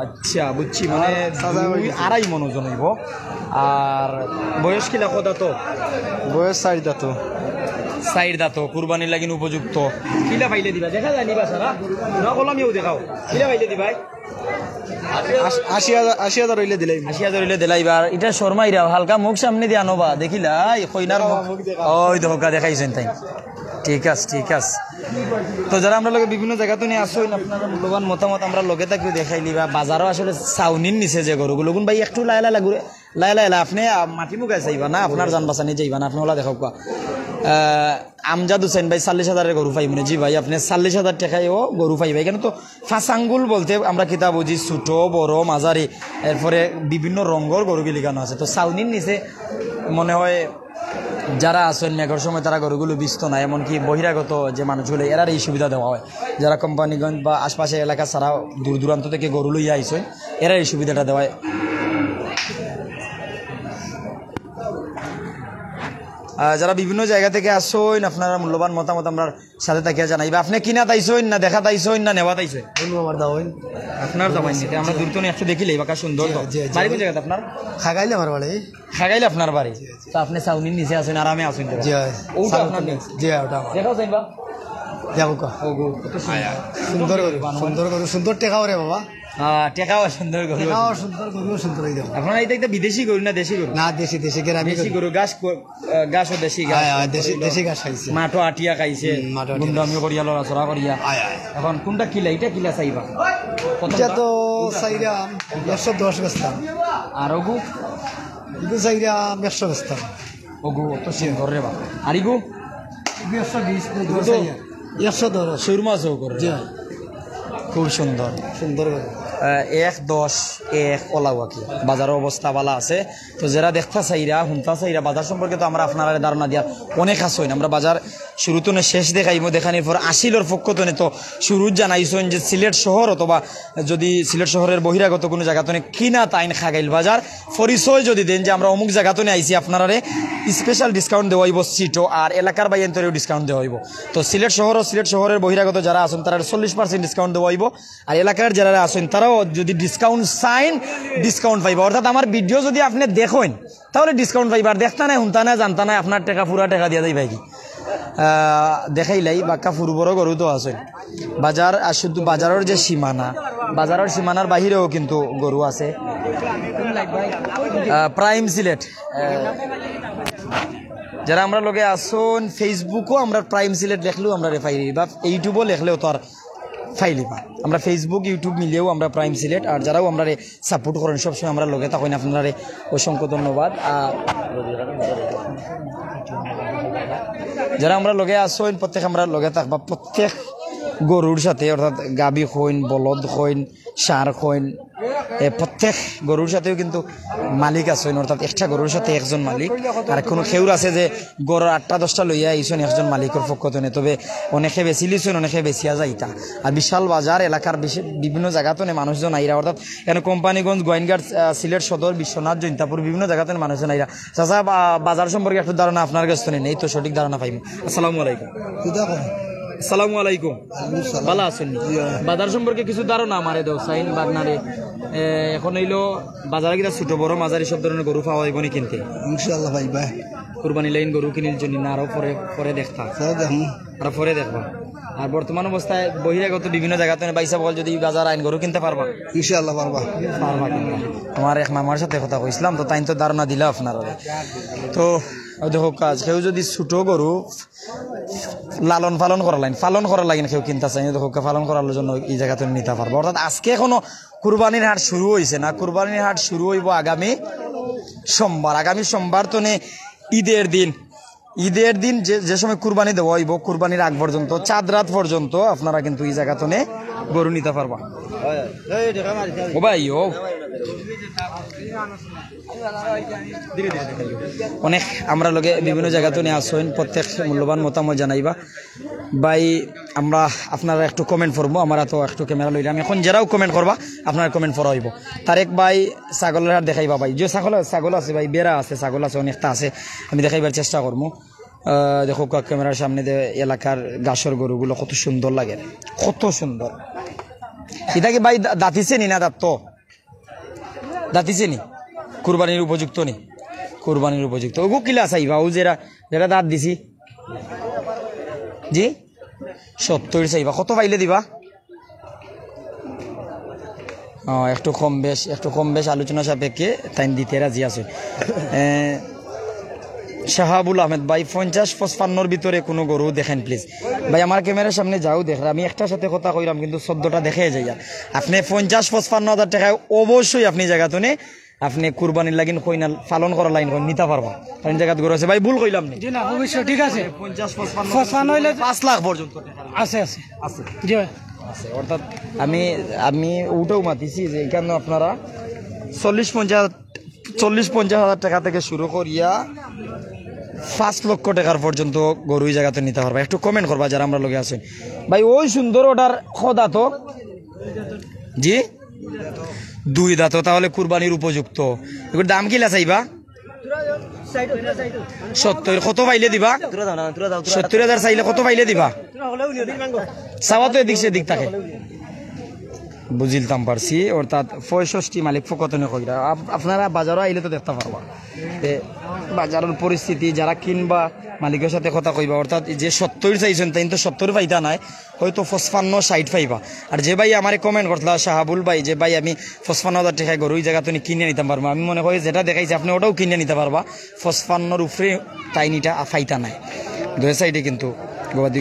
আচ্ছা বুঝছি মানে 2.5 মন ওজন হইব আর বয়স কিলা কথা তো বয়স 4 দাঁত সাইড দাতো কুরবানির লাগিন উপযুক্ত কিলা পাইলে দিবা দেখা যায় নিবা সারা না কলমিও দেখাও কিলা পাইলে দিবাই 80,000 হইলে দিলাই 80,000 হইলে দিলাইবা এটা শর্মাইরা হালকা মুখ সামনে দিয়ে আনোবা দেখিলা এই কইনার মুখ ওই ধোকা দেখাইছেন তাই ঠিক আছে তো যারা আমরা লগে বিভিন্ন জায়গা তো নিয়ে আসো আপনারা মূল্যবান মতামত আমরা লগে তাকেও দেখাইলি বা বাজারও আসলে চাউনির নিচে যে গরুগুলো গুণ ভাই একটু লাইলা আপনি মাটি মুখায় চাইবা না আপনার যান বাঁচানি যাইবা না আপনি ওলা দেখাও আমজাদ হুসেন ভাই 40,000 গরু পাইব জি ভাই আপনি 40,000 টাকায়ও গরু পাইবা এখানে তো ফাঁসাঙ্গুল বলতে আমরা কিতাব বুঝি ছোট বড় মাঝারি এরপরে বিভিন্ন রঙের গরুগুলি লিখানো আছে তো চাউনির নিচে মনে হয় যারা আছেন মেঘর সময় তারা গরুগুলো বিস্ত না এমনকি বহিরাগত যে মানুষগুলো এরার এই সুবিধা দেওয়া হয় যারা কোম্পানিগঞ্জ বা আশপাশের এলাকা ছাড়া দূর দূরান্ত থেকে গরু লইয়া আইসেন এরা এই সুবিধাটা দেওয়া হয় যারা বিভিন্ন জায়গা থেকে আসছেন আপনারা মূল্যবান মতামত আমরা সাথে তাকিয়া জানাইবা আপনি কিনা তাইছেন না দেখা তাইছেন না নেওয়া তাইছেন আমার দাওয়াই আপনার দাওয়াই নিতে আমরা দূর তো একটু দেখিলেই বাকা সুন্দর তো বাড়ি কোন জায়গাতে আপনার খাগাইলে আমার বাড়ি খাগাইলে আপনার বাড়ি তো আপনি চাউনির নিচে আছেন আরামে আছেন জি ওটা আপনার জি ওটা দেখাও চাইবা দেখো কা সুন্দর সুন্দর টেকাও রে বাবা টেকাও সুন্দর গরু সুন্দর আপনারা এটা বিদেশি গরু না দেশি গরু না দেশি গ্রামী দেশি গরু গাছও দেশি গাছ দেশি গাছ খাইছে মাটো আটিয়া খাইছে গুন্ডামিও করিয়া লড়াচড়া করিয়া এখন কোনটা কিলা এটা কিলা চাইবা এটা তো চাইরা 110 বেচতাম আর ওগু ইগু চাইরা 100 বেচতাম ওগু তো সুন্দর রে বা আর ইগু 120 110 সুরমা চৌ করে খুব সুন্দর সুন্দর 1-10-1 ওলাওয়াকি বাজারের অবস্থা ভালো আছে। তো যারা দেখতা চাইরা শুনতা চাইরা বাজার সম্পর্কে তো আমরা আপনারা ধারণা দিয়ার অনেক আছে। আমরা বাজার শুরুতে শেষ দেখাইব, দেখানোর পর আসিলর পক্ষতনে তো শুরু জানাইছেন যে সিলেট শহর অথবা যদি সিলেট শহরের বহিরাগত কোনো জায়গাতনে কিনা তাইন খাগাইল বাজার পরিচয় যদি দেন যে আমরা অমুক জায়গাতনে আইছি আপনারারে স্পেশাল ডিসকাউন্ট দেওয়া হইব সিটও আর এলাকার বাইন্তরেও ডিসকাউন্ট দেওয়া হইব। তো সিলেট শহর ও সিলেট শহরের বহিরাগত যারা আছেন তারা 40% ডিসকাউন্ট দেওয়া হইব আর এলাকার যারা আছেন তারাও যদি ডিসকাউন্ট চাইন ডিসকাউন্ট পাইব। অর্থাৎ আমার ভিডিও যদি আপনি দেখেন তাহলে ডিসকাউন্ট পাইব, আর দেখতা না শুনতা না জানতা না আপনার টাকা পুরা টাকা দিয়া যাই ভাই দেখাইলাই বাক্কা ফুরবরও গরু তো আছে বাজার। আর শুধু বাজারের যে সীমানা, বাজারের সীমানার বাহিরেও কিন্তু গরু আছে। প্রাইম সিলেট যারা আমরা লগে আসুন ফেসবুকও আমরা প্রাইম সিলেট লেখলেও আমরা ফাইলি বা ইউটিউবও লেখলেও তো আর ফাইলি পা। আমরা ফেসবুক ইউটিউব মিলিয়েও আমরা প্রাইম সিলেট, আর যারাও আমরা সাপোর্ট করেন সবসময় আমরা লগে তখন আপনারা অসংখ্য ধন্যবাদ। আর যারা আমরা লগে আসেন প্রত্যেক আমরা লগে থাকবা প্রত্যেক গরুর সাথে, অর্থাৎ গাবি খইন, বলদ খইন, সার খইন, প্রত্যেক গরুর সাথেও কিন্তু মালিক আছেন, অর্থাৎ একটা গরুর সাথে একজন মালিক। আর কোনো খেউর আছে যে গরু 8-10টা লইয়া আইসেন একজন মালিকের পক্ষতনে, তবে অনেকে বেশি লিছেন অনেকে বেশিয়া যাইতা। আর বিশাল বাজার এলাকার বিভিন্ন জায়গাতনে মানুষজন আইরা, অর্থাৎ এখানে কোম্পানিগঞ্জ, গোয়েনঘাট, সিলেট সদর, বিশ্বনাথ, জৈন্তাপুর বিভিন্ন জায়গাতে মানুষজন আইরা। চাচা বাজার সম্পর্কে একটু ধারণা আপনার কাছে নেই তো সঠিক ধারণা পাইব। আসসালামু আলাইকুম। আসসালামু আলাইকুম, ভালো আছেন? বাজার সম্পর্কে কিছু ধারণা আমারে দেও সাইন বাগনারে। এখন হইলো বাজারে কিনা ছোট বড় মাঝারি সব ধরনের গরু পাওয়া যাইব নি কিনতে? ইনশাআল্লাহ ভাইবা কুরবানি লাইন গরু কিনির জন্য না আরো পরে দেখতা আরো পরে দেখবা। আর বর্তমান অবস্থায় বহিরাগত বিভিন্ন জায়গাতে বাইসা বল যদি বাজার আইন গরু কিনতে পারবা? ইনশাআল্লাহ পারবা। আমার এক মামার সাথে কথা কইছিলাম তো তাই তো ধারণা দিলা আপনারা। তো দেখো কাজ কেউ যদি ছোট গরু লালন পালন করা লাগে কেউ কিনতে চাই, দেখো পালন করার জন্য এই জায়গাতে নিতে পারবো। অর্থাৎ আজকে এখনো কুরবানির হাট শুরু হয়েছে না, কুরবানির হাট শুরু হইব আগামী সোমবার। আগামী সোমবার তো ঈদের দিন যে সময় কুরবানি দেওয়া হইব, কুরবানির আগ পর্যন্ত চাঁদ রাত পর্যন্ত আপনারা কিন্তু এই জায়গাতে গরু নিতে পারবা। ও ভাই ও অনেক আমরা লগে বিভিন্ন জায়গাতে নিয়ে আসেন, প্রত্যেক মূল্যবান মতামত জানাইবা ভাই। আমরা আপনারা একটু কমেন্ট করবো, আমরা তো একটু ক্যামেরা লইলাম এখন, যারাও কমেন্ট করবা আপনার কমেন্ট করা হইব। তারেক ভাই ছাগলের হাট দেখাইবা ভাই, যে ছাগল আছে ভাই, বেড়া আছে, ছাগল আছে, অনেকটা আছে, আমি দেখাইবার চেষ্টা করবো। দেখো ক্যামেরার সামনে এলাকার ঘাসের গরুগুলো কত সুন্দর লাগে, কত সুন্দর। এটা কি ভাই দাঁতিছে নি? না দাঁতিছে নি? কুরবানির উপযুক্ত নি? কুরবানির উপযুক্ত। ওগু কিলা চাইবা? ও যেটা দাঁত দিছি জি 70 চাইবা। কত পাইলে দিবা? একটু কম বেশ আলোচনা সাপেক্ষে তাই দিতে রাজি আছে। শাহাবুল আহমেদ ভাই 50-55 ভিতরে কোনো গরু দেখেন প্লিজ ভাই। আমার ক্যামেরার সামনে যাও দেখ, আমি একটার সাথে কথা কইলাম কিন্তু 14টা দেখে যাই। আপনি 50-55 হাজার টাকায় অবশ্যই আপনি জায়গাতে আপনি কুরবানির লাগিন কইনা পালন করা লাইন নিতে পারবা। কারণ জায়গাত গরু আছে ভাই, ভুল কইলাম না? জি না অবশ্যই ঠিক আছে। 50-55 হইলে 5 লাখ পর্যন্ত আছে জি আছে। অর্থাৎ আমি ওটাও মাতিছি যে এখানে আপনারা 40-50 হাজার টাকা থেকে শুরু করিয়া 5 লক্ষ টাকার পর্যন্ত গরু এই জায়গাতে নিতে পারবা। একটু কমেন্ট করবা যারা আমরা লগে আছেন ভাই। ওই সুন্দর ওটার খোদা তো জি 2 দাঁত, তাহলে কুরবানির উপযুক্ত। এগুলোর দাম কিলা চাইবা? 70। কত পাইলে দিবা? 70,000 চাইলে কত পাইলে দিবা? চাওয়া তো এদিক সেদিক থাকে, বুঝিলতাম পারছি। অর্থাৎ 65 মালিক ফকতনে কইরা আপনারা বাজারও আইলে তো দেখতে পারবা বাজারের পরিস্থিতি। যারা কিনবা মালিকের সাথে কথা কইবা, অর্থাৎ যে 70 চাইছেন তাই তো 70 পাইতা নাই, হয়তো 55-60 পাইবা। আর যে ভাই আমার কমেন্ট করতলা শাহাবুল ভাই, যে ভাই আমি 55,000 টাকায় গরু ওই জায়গা তুমি কিনে নিতে পারবো, আমি মনে করি যেটা দেখাইছি আপনি ওটাও কিনে নিতে পারবা। 55 উপরে তাইনিটা ফাইতা নাই। 2 সাইডে কিন্তু গবাদি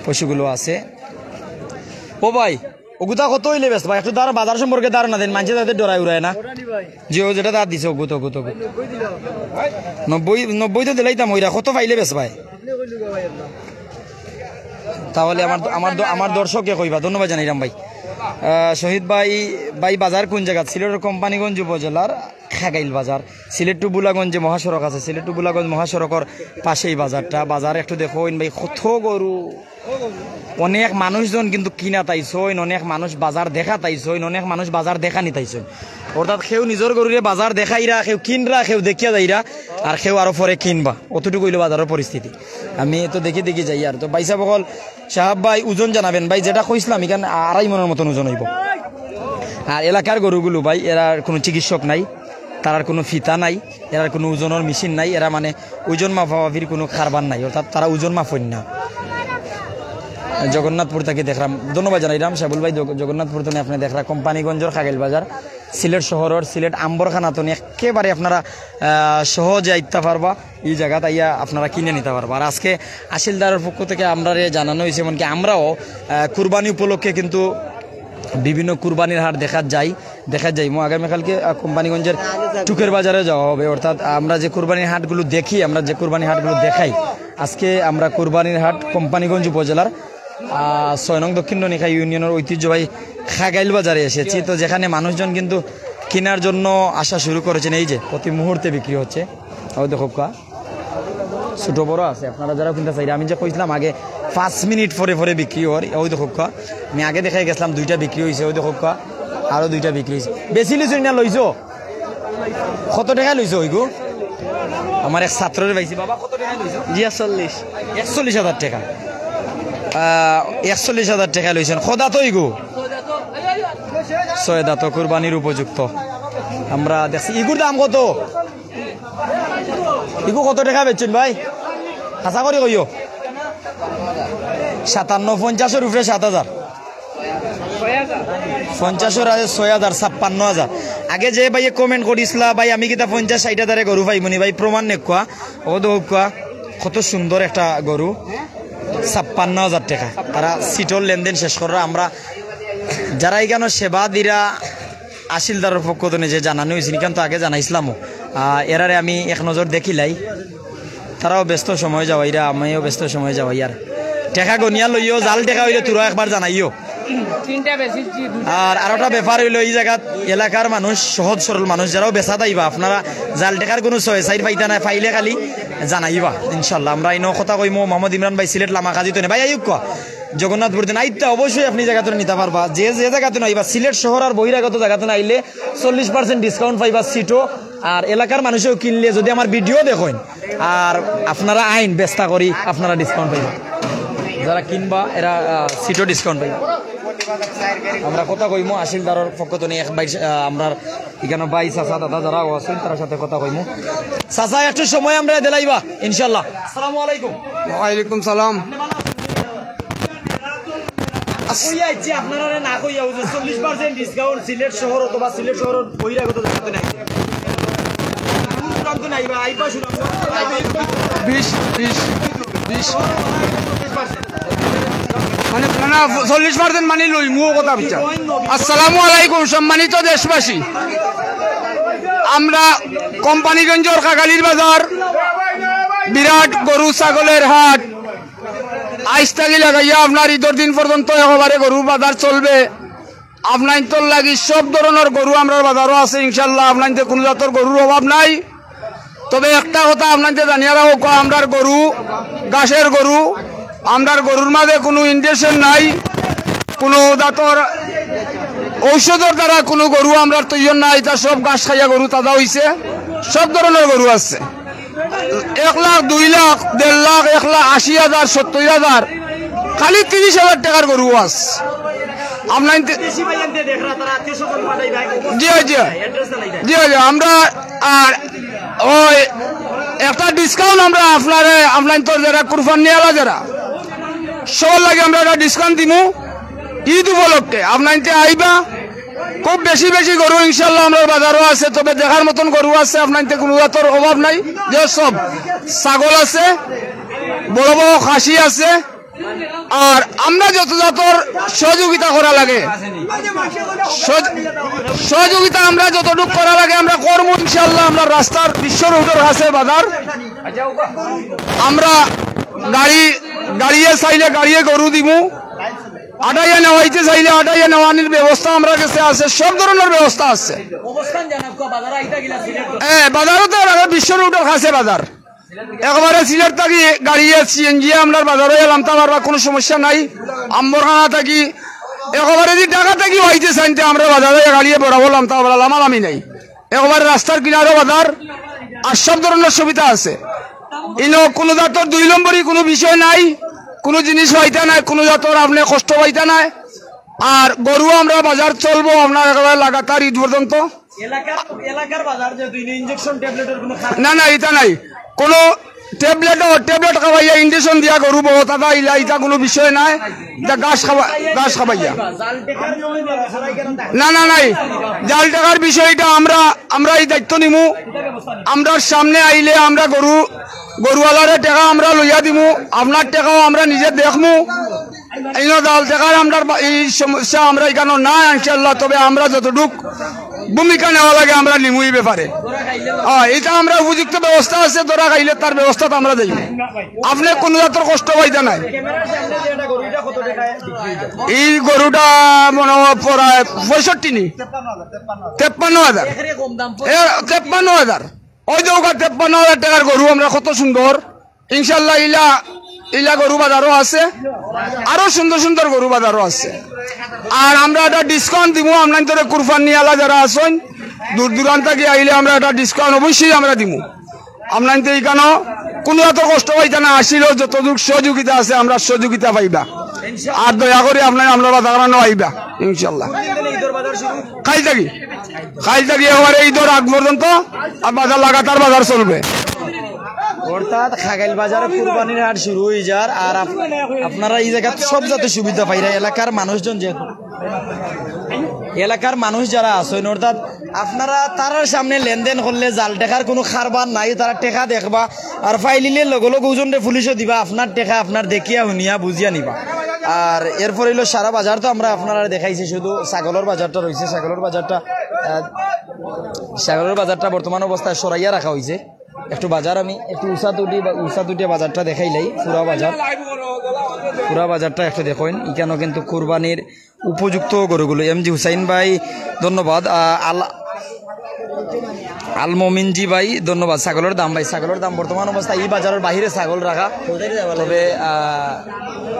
পশুগুলো আছে। ও ভাই ওগুতা কত হইলে বেশ ভাই? একটু বাজার সম্পর্কে ধারণা দেন, মানুষের তাদের ডরাই উড়ায় না যে ও যেটা দাঁত দিছে ওগুতো 90 তো দিলাইতাম। ওইরা কত পাইলে বেশ ভাই? তাহলে আমার দর্শককে কইবা। ধন্যবাদ জানাইলাম ভাই। শহীদ ভাই বাজার কোন জায়গা? সিলেটের কোম্পানিগঞ্জ উপজেলার খাগাইল বাজার। সিলেট টু বুলাগঞ্জে মহাসড়ক আছে, সিলেট টু বুলাগঞ্জ মহাসড়কের পাশেই বাজারটা। বাজার একটু দেখো ভাই, কত গরু, অনেক মানুষজন কিন্তু কিনা তাইছইন, অনেক মানুষ বাজার দেখা তাইছইন, অনেক মানুষ বাজার দেখা নি তাইছইন। অর্থাৎ কেউ নিজের গরুরে বাজার দেখাইরা, কেউ কিনরা, কেউ দেখিয়া যাইরা, আর কেউ আরো পরে কিনবা। অতটুকু হইল বাজারের পরিস্থিতি। আমি তো দেখি যাই। আর তো বাইসা বকল সাহাব ভাই ওজন জানাবেন ভাই, যেটা কইছিলাম এখানে 2.5 মনের মতন ওজন হইব। আর এলাকার গরুগুলো ভাই, এরার কোনো চিকিৎসক নাই, তারার কোনো ফিতা নাই, এরার কোনো ওজনের মেশিন নাই, এরা মানে ওজন মাপামাপির কোনো কারবার নাই, অর্থাৎ তারা ওজন মাফেন না। জগন্নাথপুর থেকে দেখলাম, ধন্যবাদ জানাইলাম সাবুল ভাই। জগন্নাথপুর থেকে আপনি দেখলাম কোম্পানিগঞ্জের খাগেল বাজার, সিলেট শহরের, সিলেট আম্বরখানা তো একেবারে আপনারা সহজে আইতে পারবা। এই জায়গাতে আইয়া আপনারা কিনে নিতে পারবা। আর আজকে আসিলদারের পক্ষ থেকে আমরা জানানো হয়েছে, এমনকি আমরাও কুরবানি উপলক্ষে কিন্তু বিভিন্ন কুরবানির হাট দেখা যাই। আগামীকালকে কোম্পানিগঞ্জের টুকের বাজারে যাওয়া হবে। অর্থাৎ আমরা যে কুরবানির হাটগুলো দেখি, আমরা যে কুরবানির হাটগুলো দেখাই, আজকে আমরা কুরবানির হাট কোম্পানিগঞ্জ উপজেলার 6 নং দক্ষিণ ননিখা ইউনিয়নের ঐতিহ্যবাহী খাগাইল বাজারে এসেছি। তো যেখানে মানুষজন কিন্তু কেনার জন্য আসা শুরু করেছেন। এই যে প্রতি মুহূর্তে বিক্রি হচ্ছে। ও দেখো ছোট বড় আছে, আপনারা যারা কিনতে চাই। আমি যে কইছিলাম আগে 5 মিনিট পরে বিক্রি হয়। ওই দেখো আমি আগে দেখাই গেছিলাম 2টা বিক্রি হয়েছে। ওই দেখো আরো 2টা বিক্রি হয়েছে। বেশি লইছো না লইছো? কত টাকা লইছো? ওইগু আমার এক ছাত্রের পাইছি। বাবা কত টাকা লইছো? জি 41,000 টাকা। 41,000 টাকা লইছেন। খোদা তো ইগু 6 দাঁত কুরবানির উপযুক্ত। আমরা দেখছি ইগুর দাম কত? ইগু কত টাকা বেচছেন ভাই? আশা করি কইও 57-50 উপরে 7,000, 50 আছে 6,000, 56,000। আগে যে ভাই কমেন্ট করিসলা ভাই আমি কিতা 50-60,000 গরু পাইমনি ভাই, প্রমাণ নেকুয়া। ও দেখুয়া কত সুন্দর একটা গরু, 56,000 টাকা। তারা সিটর লেনদেন শেষ করা। আমরা যারা এখানে সেবা দিরা আসিলদারের পক্ষ থেকে যে জানানো হয়েছে, কিন্তু আগে জানাইছিলামও, এরারে আমি এক নজর দেখিলাই। তারাও ব্যস্ত সময় যাওয়াইরা, আমিও ব্যস্ত সময় যাওয়াই। আর টেকা গনিয়া লইও, জাল টেকা হইলে তোরা একবার জানাইও। আর আরেকটা ব্যাপার হইলো, এই জায়গাত এলাকার মানুষ, সহজ সরল মানুষ যারাও বেচা দাইবা, আপনারা জাল টেকার কোনো সাইড পাইতা না, পাইলে খালি জানাইবা ইনশাল্লাহ। আমরা ইনো কথা কইমো। মোহাম্মদ ইমরান ভাই সিলেট লামা কাজি তো নেই ভাই, আইক জগন্নাথপুর দিন আইতে অবশ্যই আপনি জায়গাতে নিতে পারবা। যে জায়গাতে নাইবা, সিলেট শহর আর বহিরাগত জায়গাতে আইলে 40% ডিসকাউন্ট পাইবা সিটও। আর এলাকার মানুষও কিনলে যদি আমার ভিডিও দেখেন আর আপনারা আইন বেস্তা করি, আপনারা ডিসকাউন্ট পাইবা। যারা কিনবা এরা সিটও ডিসকাউন্ট পাইবা। আমরা কথা কইমো আসিলদারের পক্ষ থেকে আমরা এখানে ভাই চাচা দাদা যারা আছেন তার সাথে কথা কইমো। চাচা একটু সময় আমরা দিলাইবা ইনশাল্লাহ। আসসালামু আলাইকুম। ওয়ালাইকুম সালাম। আপনারা না কইয়া 40% ডিসকাউন্ট সিলেট শহর অথবা সিলেট শহরের বহিরাগত জায়গাতে নাই। নাইবা আইবা শুনো 20 মানে 40% মানে লই মু কথা বিচার। আসসালামু আলাইকুম সম্মানিত দেশবাসী। আমরা কোম্পানিগঞ্জের কাকালির বাজার, বিরাট গরু ছাগলের হাট। আইস থাকি লাগাইয়া আপনার ঈদের দিন পর্যন্ত একেবারে গরুর বাজার চলবে। আপনার তোর লাগি সব ধরনের গরু আমরা বাজারও আছে ইনশাল্লাহ। আপনার কোনো জাতের গরুর অভাব নাই। তবে একটা কথা আপনাদের জানিয়ে রাখো, আমরার গরু ঘাসের গরু, আমরার গরুর মাঝে কোনো ইনজেকশন নাই, কোনো জাতর ঔষধের দ্বারা কোনো গরু আমরা তৈরি নাই। তা সব ঘাস খাইয়া গরু তাজা হয়েছে। সব ধরনের গরু আছে। 1 লাখ, 2 লাখ, 1.5 লাখ, 1,80,000, 70,000, খালি 30,000 টাকার গরু আছে। আপনার জি আমরা আর ওই একটা ডিসকাউন্ট আমরা আপনার তোর যারা কুরবানি আলা যারা সবার লাগে আমরা একটা ডিসকাউন্ট দিব ঈদ উপলক্ষে। আপনার আইবা, খুব বেশি গরু ইনশাল্লাহ আমরা বাজারও আছে। তবে দেখার মতন গরু আছে। আপনার কোনো জাতের অভাব নাই। যে সব ছাগল আছে, বড় বড় খাসি আছে। আর আমরা যত জাতর সহযোগিতা করা লাগে, সহযোগিতা আমরা যতটুকু করা লাগে আমরা করবো ইনশাল্লাহ। আমরা রাস্তার বিশ্ব রোডের আছে বাজার, আমরা গাড়িয়ে চাইলে গাড়িয়ে গরু দিব। আটাইয়া নেওয়াইতে চাইলে আটাইয়া নেওয়ানির ব্যবস্থা আমরা কাছে আছে, সব ধরনের ব্যবস্থা আছে। বাজারও তো বিশ্ব রুটের কাছে বাজার, একবারে সিলেট থাকি গাড়ি সিএনজি আমরা বাজারে এলাম তো আমার কোনো সমস্যা নাই। আম্বরখানা থাকি একবারে যদি ঢাকা থাকি হইতে চাইতে আমরা বাজারে গাড়িয়ে বরাবরলাম তা বললাম আমি নাই, একবারে রাস্তার কিনারও বাজার আর সব ধরনের সুবিধা আছে। ইনো কোনো জাতর 2 নম্বরই কোনো বিষয় নাই, কোনো জিনিস হইতা নাই, কোনো জাতর আপনি কষ্ট হইতা নাই। আর গরু আমরা বাজার চলবো আপনার একেবারে লাগাতার ঈদ পর্যন্ত। না না এটা নাই, কোনো ট্যাবলেট খাওয়াইয়া ইঞ্জেকশন দিয়া গরু বহুত আদা ইলা এটা কোনো বিষয় নাই। এটা ঘাস খাওয়াইয়া না না নাই, জাল টাকার বিষয়টা আমরা এই দায়িত্ব নিমু। আমরা সামনে আইলে আমরা গরুওয়ালারে টাকা আমরা লইয়া দিমু, আপনার টাকাও আমরা নিজে দেখমু। এই জাল টাকার আমরা এই সমস্যা আমরা এখানে না ইনশাল্লাহ, তবে আমরা যতটুক ভূমিকা নেওয়া লাগে আমরা নিমু এই ব্যাপারে। এটা আমরা উপযুক্ত ব্যবস্থা আছে, ধরা খাইলে তার ব্যবস্থা তো আমরা দিই। আপনি কোনো জাতের কষ্ট পাইতে নাই। এই গরুটা মনে হয় প্রায় 65 53,000 53,000 ওই যে 53,000 টাকার গরু আমরা কত সুন্দর ইনশাল্লাহ। ইলা গরু বাজারও আছে, আরো সুন্দর সুন্দর গরু বাজারও আছে। আর আমরা একটা ডিসকাউন্ট দিব আপনার তোরে কুরবানি আলা যারা আছেন দূর দূরান্ত থেকে আইলে আমরা একটা ডিসকাউন্ট অবশ্যই আমরা দিব আপনার তো। এইখানে কোনো এত কষ্ট পাইতে না, আসিলেও যতটুকু সহযোগিতা আছে আমরা সহযোগিতা পাইবা। আর দয়া করে আমরা বাজার আইবা ইনশাল্লাহ। খাইল থাকি এবারে ঈদের আগ পর্যন্ত আর বাজার লাগাতার বাজার চলবে। অর্থাৎ খাগাইল বাজারে কুরবানির হাট শুরু হয়ে যার। আর আপনারা এই জায়গা সব যাতে সুবিধা পাইরা এলাকার মানুষজন, যেহেতু এলাকার মানুষ যারা আছেন, অর্থাৎ আপনারা তারার সামনে লেনদেন করলে জাল টেকার কোনো খারবার নাই, তারা টেকা দেখবা আর ফাইলিলে লগে লগে ওজনরে পুলিশও দিবা, আপনার টেকা আপনার দেখিয়া শুনিয়া বুঝিয়া নিবা। আর এরপর হইলো সারা বাজার তো আমরা আপনারা দেখাইছি, শুধু ছাগলের বাজারটা রয়েছে। ছাগলের বাজারটা বর্তমান অবস্থায় সরাইয়া রাখা হয়েছে। একটু বাজার আমি একটু উষা তুটিয়া বাজারটা দেখাইলাই। পুরা বাজারটা একটু দেখেন। এখানেও কিন্তু কুরবানির উপযুক্ত গরুগুলো। এমজি হুসাইন ভাই ধন্যবাদ, আলমমিনজি ভাই ধন্যবাদ। ছাগলের দাম ভাই, ছাগলের দাম বর্তমান অবস্থায় এই বাজারের বাহিরে ছাগল রাখা,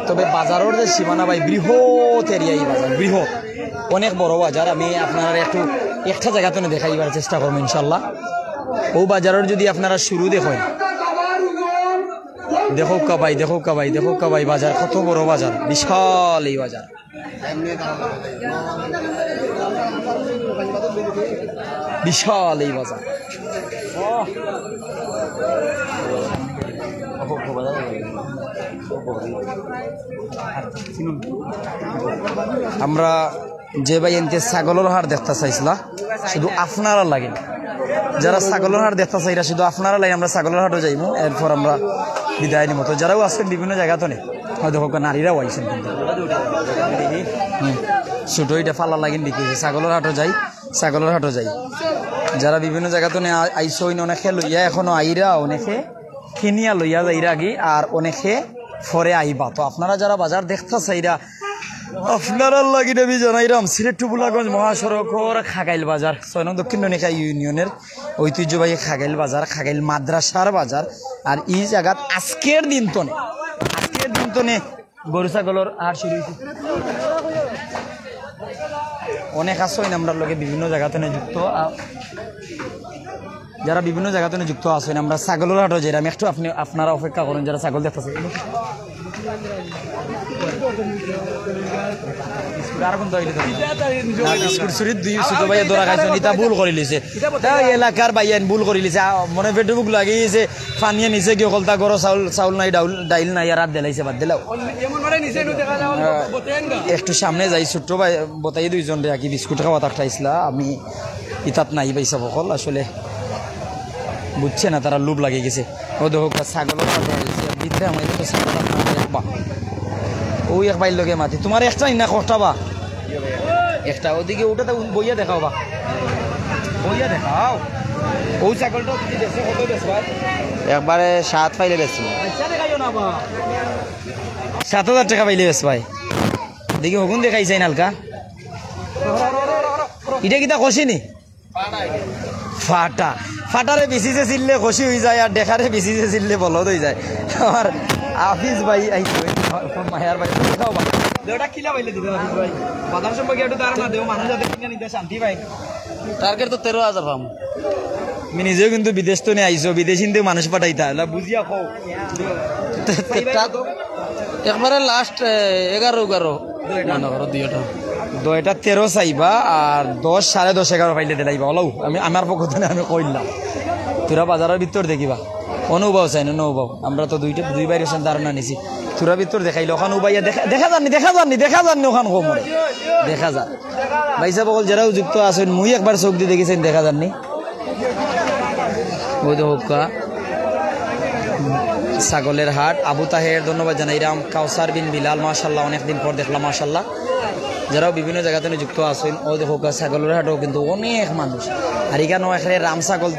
তবে বাজারের যে সীমানা ভাই বৃহৎ এরিয়া, এই বাজার বৃহৎ অনেক বড় বাজার। আমি আপনারা একটা জায়গাতে দেখাইবার চেষ্টা করবো ইনশাল্লাহ। ও বাজারের যদি আপনারা শুরু দেখেন, দেখো কাবাই বাজার কত বড় বাজার, বিশাল এই বাজার। বিশাল এই বাজার। আমরা যে ভাই এনতে ছাগলের হাট দেখতে চাইছিলা, শুধু আপনারা লাগে যারা ছাগলের হাট দেখতে চাইরা, শুধু আপনারা লাগে আমরা ছাগলের হাটও যাইবো। এরপর আমরা বিদায় নিব। তো যারাও আসছেন বিভিন্ন জায়গাতে হয়তো নারীরাও আইসেন, কিন্তু ছোট এটা ফালা লাগিন বিক্রি হয়েছে। ছাগলের হাটও যাই। যারা বিভিন্ন জায়গাতে আইসো অনেকে লইয়া এখনো আইরা, অনেকে কিনিয়া লইয়া যাইরা আগে, আর অনেকে পরে আইবা। তো আপনারা যারা বাজার দেখতে চাইরা, আপনারা লাগি দেবী জানাইরাম সিলেট টুবুলাগঞ্জ মহাসড়কর খাগাইল বাজার, 6 নং দক্ষিণ ননিকা ইউনিয়নের ঐতিহ্যবাহী খাগাইল বাজার, খাগাইল মাদ্রাসার বাজার। আর এই জায়গাত আজকের দিন তনে গরু ছাগলের হাট শুরু হয়েছে। অনেক আসেন আমরা লগে বিভিন্ন জায়গাতে যুক্ত, যারা বিভিন্ন জায়গাতে যুক্ত আছেন। আমরা ছাগলের হাটও যাই, আমি একটু আপনারা অপেক্ষা করেন যারা ছাগল দেখতেছে। এলাকার বাইয়ান ভুল করে লিছে, মনে পেটে বুক লাগিয়েছে, ফানিয়ে নিছে কি কলতা গরো চাউল নাই, ডাইল নাই, আর রাত দিলাইছে, বাদ দিলাও। একটু সামনে যাই, ছোট্ট ভাই বতাই 2জন রে কি বিস্কুট খাওয়া থাকতাইছিলা, আমি ইতাত নাই পাইছা বকল, আসলে বুঝছে না, তারা লোভ লাগে গেছে। ও দেখো ছাগল ভিতরে আমার তো ছাগল ওই এক বাইর লগে মাতি, তোমার একটা না কষ্টা বা একটা ওদিকে ওটা তো বইয়া দেখাও, বা বইয়া দেখাও। ও ছাগলটা কত বেচবা? একবারে 7 পাইলে বেশি। 7,000 টাকা পাইলে বেশ ভাই। দেখি হগুন দেখাইছে হালকা এটা কিতা কষিনি ফাটা ফাটারে বেশি যে চিল্লে খুশি হয়ে যায় আর দেখারে বেশি যে চিল্লে বলদ হয়ে যায় আমার আফিস ভাই মায়ার ভাই দেওটা কিলা পাইলে দিবে আফিস ভাই বাজার সম্পর্কে একটু ধারণা দেও মানুষ যাতে কিনে নিতে শান্তি পাই টার্গেট তো 13,000 পাম আমি নিজেও কিন্তু বিদেশ তো নিয়ে আইসো বিদেশি মানুষ পাঠাইতা বুঝিয়া খাও একবারে লাস্ট 11 মনে করো দুইটা দয়টা 13 চাইবা আর 10 10:30 11 পাইলে দিলাইবা ওলাও আমি আমার পক্ষ থেকে আমি কইলাম তোরা বাজারের ভিতর দেখিবা অনুভব চাই না অনুভব আমরা তো দুই বাইরের সাথে ধারণা নিছি তোরা ভিতর দেখাইলো ওখান উবাইয়া দেখা যাননি ওখান কম দেখা যান ভাইসা বকল যারাও যুক্ত আছেন মুই একবার চোখ দিয়ে দেখেছেন দেখা যাননি ছাগলের হাট আবু তাহের ধন্যবাদ জানাইরাম কাউসার বিন বিলাল মাশাল্লাহ অনেকদিন পর দেখলাম মাশাল্লাহ যারাও বিভিন্ন জায়গাতে যুক্ত আছেন ও দেখো ছাগলের হাটও কিন্তু অনেক মানুষ আর এখানে এখানে রাম ছাগল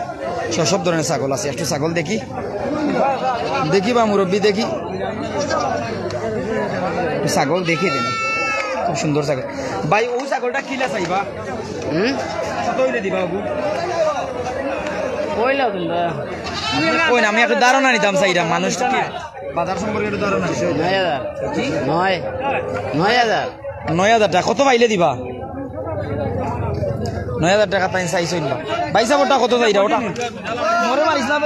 সব ধরনের ছাগল আছে একটু ছাগল দেখি বা মুরব্বী দেখি ছাগল দেখি দেন খুব সুন্দর ছাগল ভাই ও ছাগলটা কিলা চাইবা কত হইলে দিবা বাবু কই না আমি একটু ধারণা নিতাম চাইরা মানুষ কি বাজার সম্পর্কে একটু ধারণা দিছে 9,000 টাকা কত পাইলে দিবা 9,000 টাকা তাই চাইছো না ভাই সাবটা কত চাইরা ওটা মরে মারিস না